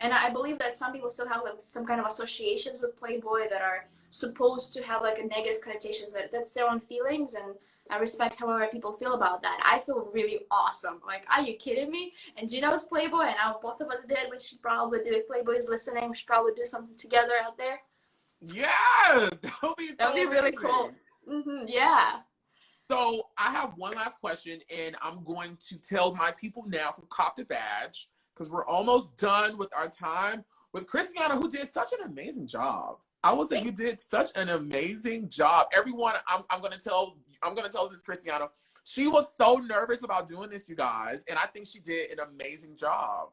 And I believe that some people still have, like, some kind of associations with Playboy that are supposed to have, like, a negative connotations. That's their own feelings, and I respect however people feel about that. I feel really awesome. Like, are you kidding me? And Jeana was Playboy, and now both of us did. We should probably do, if Playboy is listening, we should probably do something together out there. Yes! That would be really cool. Yeah. So I have one last question, and I'm going to tell my people now who copped a badge, because we're almost done with our time with Khrystyana, who did such an amazing job. I will say you did such an amazing job. Everyone, I'm gonna tell Miss Khrystyana, she was so nervous about doing this, you guys, and I think she did an amazing job.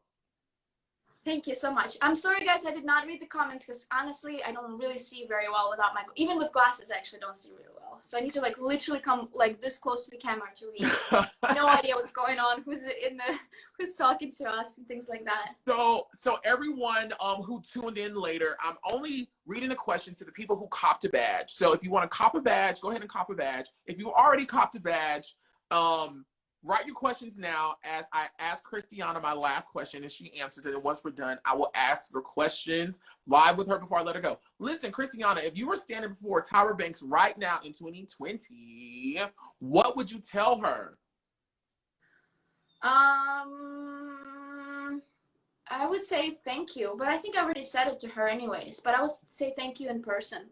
Thank you so much. I'm sorry, guys, I did not read the comments, because honestly, I don't really see very well without my, even with glasses, I actually don't see really well. So I need to, like, literally come, like, this close to the camera to read. No idea what's going on, who's talking to us, and things like that. So everyone who tuned in later, I'm only reading the questions to the people who copped a badge. So if you want to cop a badge, go ahead and cop a badge. If you already copped a badge, write your questions now as I ask Khrystyana my last question and she answers it. And once we're done, I will ask your questions live with her before I let her go. Listen, Khrystyana, if you were standing before Tyra Banks right now in 2020, what would you tell her? I would say thank you, but I think I already said it to her anyways, but I would say thank you in person.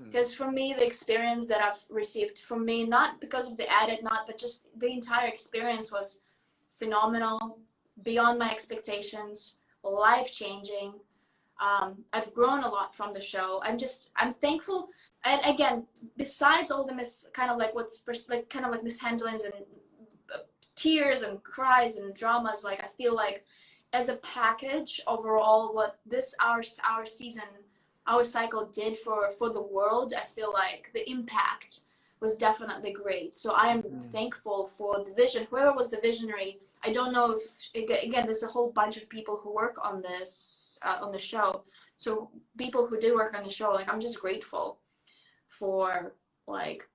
Because for me, the experience that I've received from me, not because of the edit, but just the entire experience was phenomenal, beyond my expectations, life-changing. I've grown a lot from the show. I'm thankful. And again, besides all the mishandlings and tears and cries and dramas, like, I feel like as a package overall, what our season, our cycle did for the world, I feel like the impact was definitely great. So I am thankful for the vision, whoever was the visionary. I don't know if, again, there's a whole bunch of people who work on this, on the show. So people who did work on the show, like, I'm just grateful for, like,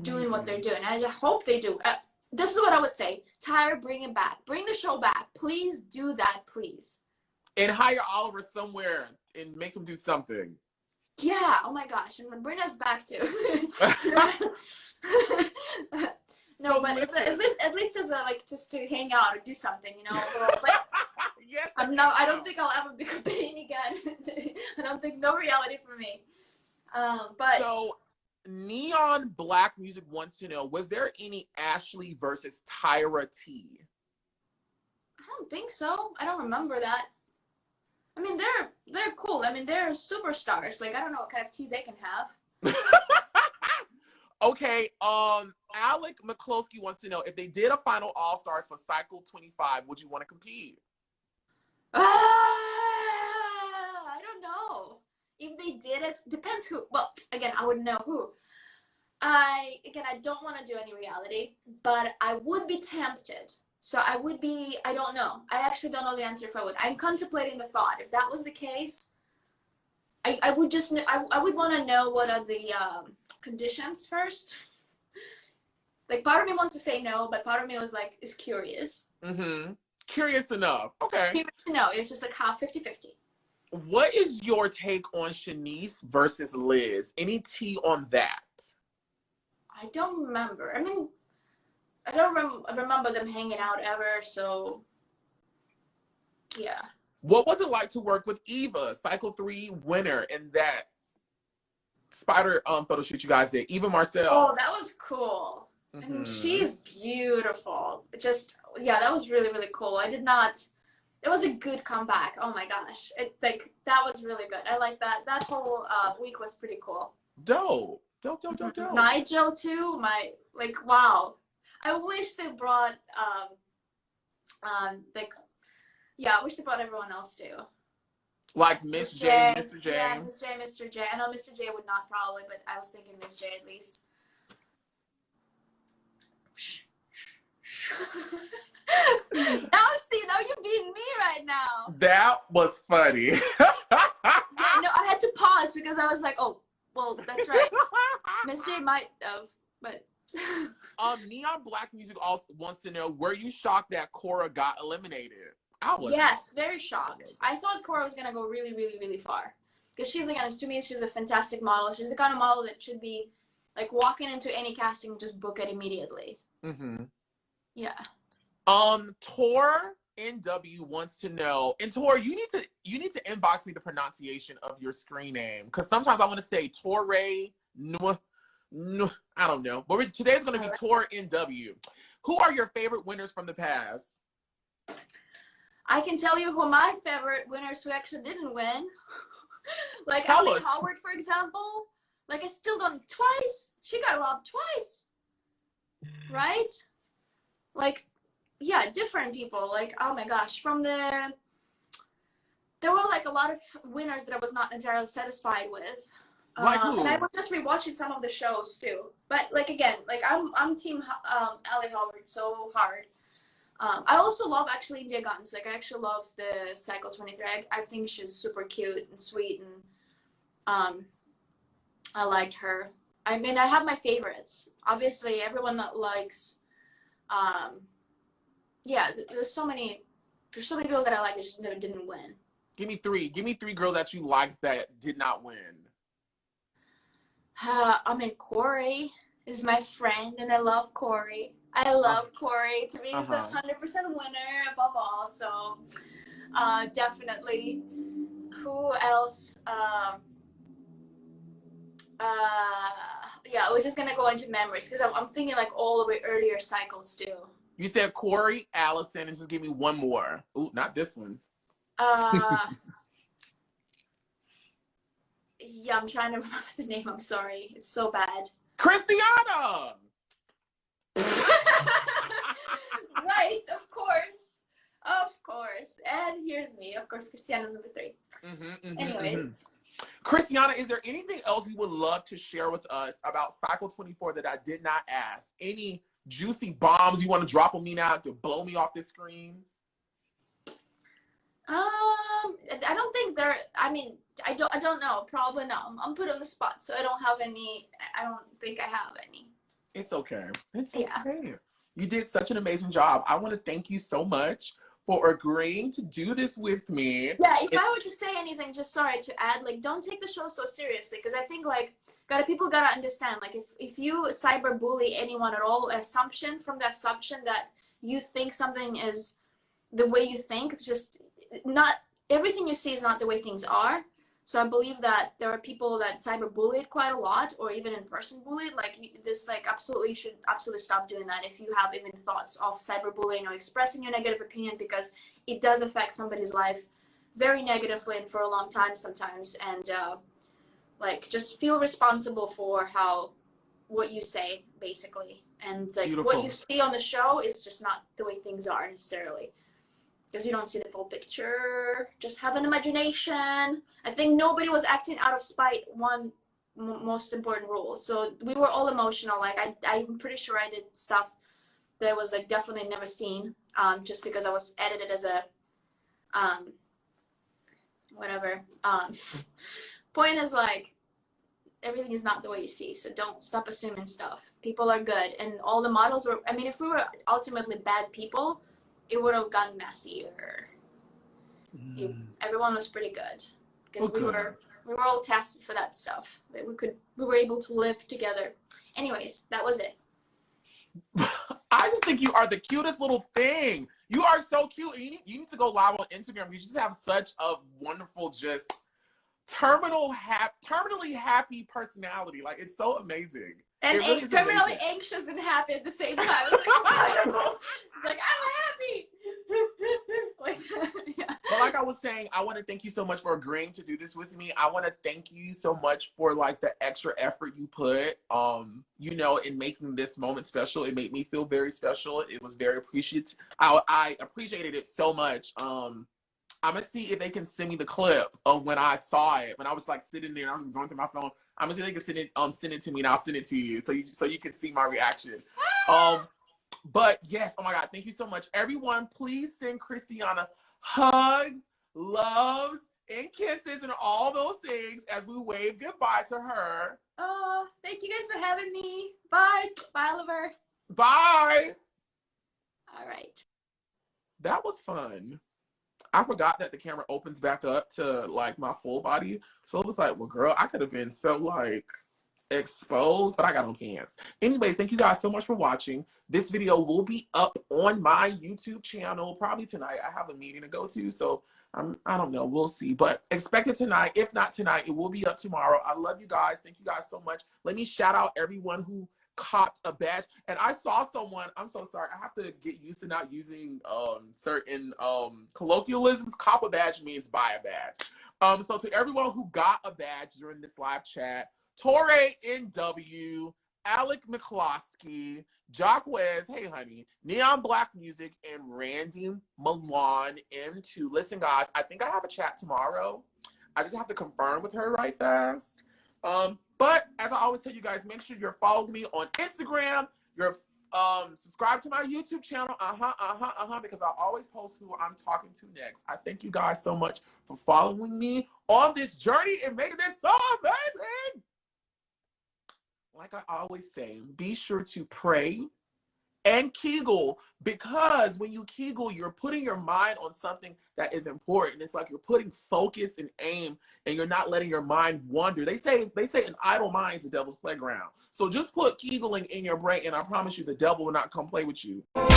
doing what they're doing. I hope they do. This is what I would say. Tyra, bring it back. Bring the show back. Please do that, please. And hire Oliver somewhere and make him do something. Yeah, oh my gosh, and then bring us back too. No, so but it's at least as a, like, just to hang out or do something, you know. But yes. I don't think I'll ever be competing again. I don't think, no reality for me. But so Neon Black Music wants to know: was there any Ashley versus Tyra tea? I don't think so. I don't remember that. I mean, they're cool. I mean, they're superstars. Like, I don't know what kind of tea they can have. Okay, Alec McCloskey wants to know: if they did a final All-Stars for Cycle 25, would you want to compete? I don't know. If they did it, depends who. Well, again, I wouldn't know who. I don't want to do any reality, but I would be tempted. So I would be, I don't know. I actually don't know the answer if I would. I'm contemplating the thought. If that was the case, I would just, I would want to know what are the conditions first. Like, part of me wants to say no, but part of me was like, is curious. Curious enough. Okay. Curious to know. It's just like half 50-50. What is your take on Shanice versus Liz? Any tea on that? I don't remember. I mean, I don't remember them hanging out ever, so yeah. What was it like to work with Eva, Cycle 3 winner, in that spider photo shoot you guys did? Eva Marcel. Oh, that was cool. I mean, she's beautiful. Just, yeah, that was really, really cool. It was a good comeback. Oh my gosh. That was really good. I like that. That whole week was pretty cool. Dope. Dope. Nigel too. Wow. I wish they brought, I wish they brought everyone else too. Like Miss J, Mr. J. Yeah, Miss J, Mr. J. I know Mr. J would not probably, but I was thinking Miss J at least. Now you're being me right now. That was funny. Yeah, no, I had to pause because I was like, oh, well, that's right. Miss J might have, but. Neon Black Music also wants to know, were you shocked that Cora got eliminated? I was. Yes, very shocked. I thought Cora was gonna go really, really, really far. Because to me, she's a fantastic model. She's the kind of model that should be, like, walking into any casting and just book it immediately. Mm-hmm. Yeah. Tor NW wants to know, and Tor, you need to inbox me the pronunciation of your screen name, because sometimes I want to say Torre, no, I don't know. But today's going to be Tor NW. Who are your favorite winners from the past? I can tell you who my favorite winners who actually didn't win. Like Tell Ellie us. Howard, for example. Like, I still done twice. She got robbed twice. Right? Like, yeah, different people. Like, oh my gosh. There were, like, a lot of winners that I was not entirely satisfied with. Like who? And I was just rewatching some of the shows too. But, like, again, like, I'm team Ellie Howard so hard. I also love, actually, India Guns. Like, I actually love the Cycle 23. I think she's super cute and sweet, and I liked her. I mean, I have my favorites. Obviously, everyone that likes, there's so many people that I like that just never didn't win. Give me three girls that you liked that did not win. I mean, Corey is my friend, and I love Corey. I love Corey. To me, he's 100% winner above all. So, definitely. Who else? We're just gonna go into memories because I'm thinking like all the way earlier cycles too. You said Corey, Allison, and just give me one more. Ooh, not this one. Yeah, I'm trying to remember the name. I'm sorry. It's so bad. Khrystyana! Right, of course. Of course. And here's me. Of course, Khrystyana's number 3. Anyways. Khrystyana, is there anything else you would love to share with us about Cycle 24 that I did not ask? Any juicy bombs you want to drop on me now to blow me off the screen? I don't think there. I mean, I don't know. Probably not. I'm put on the spot, so I don't have any. I don't think I have any. It's okay. It's okay. You did such an amazing job. I want to thank you so much for agreeing to do this with me. Yeah, if I were to say anything, just sorry to add, like, don't take the show so seriously, because I think, like, people gotta understand, like, if you cyberbully anyone at all, from the assumption that you think something is the way you think, it's just not, everything you see is not the way things are. So I believe that there are people that cyberbullied quite a lot, or even in-person bullied. Like, you should absolutely stop doing that if you have even thoughts of cyberbullying or expressing your negative opinion, because it does affect somebody's life very negatively and for a long time sometimes. And like, just feel responsible for what you say, basically. And like, Beautiful. what you see on the show is just not the way things are necessarily, because you don't see the full picture. Just have an imagination. I think nobody was acting out of spite, one most important rule. So we were all emotional. Like, I'm pretty sure I did stuff that was, like, definitely never seen, just because I was edited as a whatever. Point is, like, everything is not the way you see, so don't stop assuming stuff. People are good, and all the models were, I mean, if we were ultimately bad people, it would have gone messier. Everyone was pretty good, because we were all tested for that stuff. That we were able to live together. Anyways, that was it. I just think you are the cutest little thing. You are so cute. And you need to go live on Instagram. You just have such a wonderful, just terminally happy personality. Like, it's so amazing. And It really is criminally amazing. anxious and happy at the same time. It's like, oh, it's like I'm happy. Like, yeah. But like I was saying, I want to thank you so much for agreeing to do this with me. I want to thank you so much for like the extra effort you put, you know, in making this moment special. It made me feel very special. It was very appreciated. I appreciated it so much. I'm gonna see if they can send me the clip of when I saw it, when I was like sitting there and I was just going through my phone. I'm gonna see if they can send it to me, and I'll send it to you so you can see my reaction. But yes, oh my God, thank you so much. Everyone, please send Khrystyana hugs, loves, and kisses and all those things as we wave goodbye to her. Oh, thank you guys for having me. Bye. Bye, Oliver. Bye. All right. That was fun. I forgot that the camera opens back up to like my full body. So it was like, well, girl, I could have been so like exposed, but I got on pants. Anyways, thank you guys so much for watching. This video will be up on my YouTube channel probably tonight. I have a meeting to go to, so I don't know, we'll see, but expect it tonight. If not tonight, it will be up tomorrow. I love you guys. Thank you guys so much. Let me shout out everyone who copped a badge. And I saw someone, I'm so sorry, I have to get used to not using certain colloquialisms. Cop a badge means buy a badge. So to everyone who got a badge during this live chat, Torre NW, Alec McCloskey, Jacquez, hey honey, Neon Black Music, and Randy Milan M2. Listen, guys, I think I have a chat tomorrow. I just have to confirm with her right fast. But as I always tell you guys, make sure you're following me on Instagram. You're subscribe to my YouTube channel. Because I always post who I'm talking to next. I thank you guys so much for following me on this journey and making this so amazing. Like I always say, be sure to pray and Kegel, because when you Kegel, you're putting your mind on something that is important. It's like you're putting focus and aim, and you're not letting your mind wander. They say an idle mind is the devil's playground. So just put Kegeling in your brain, and I promise you the devil will not come play with you. Come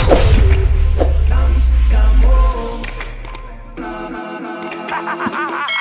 home.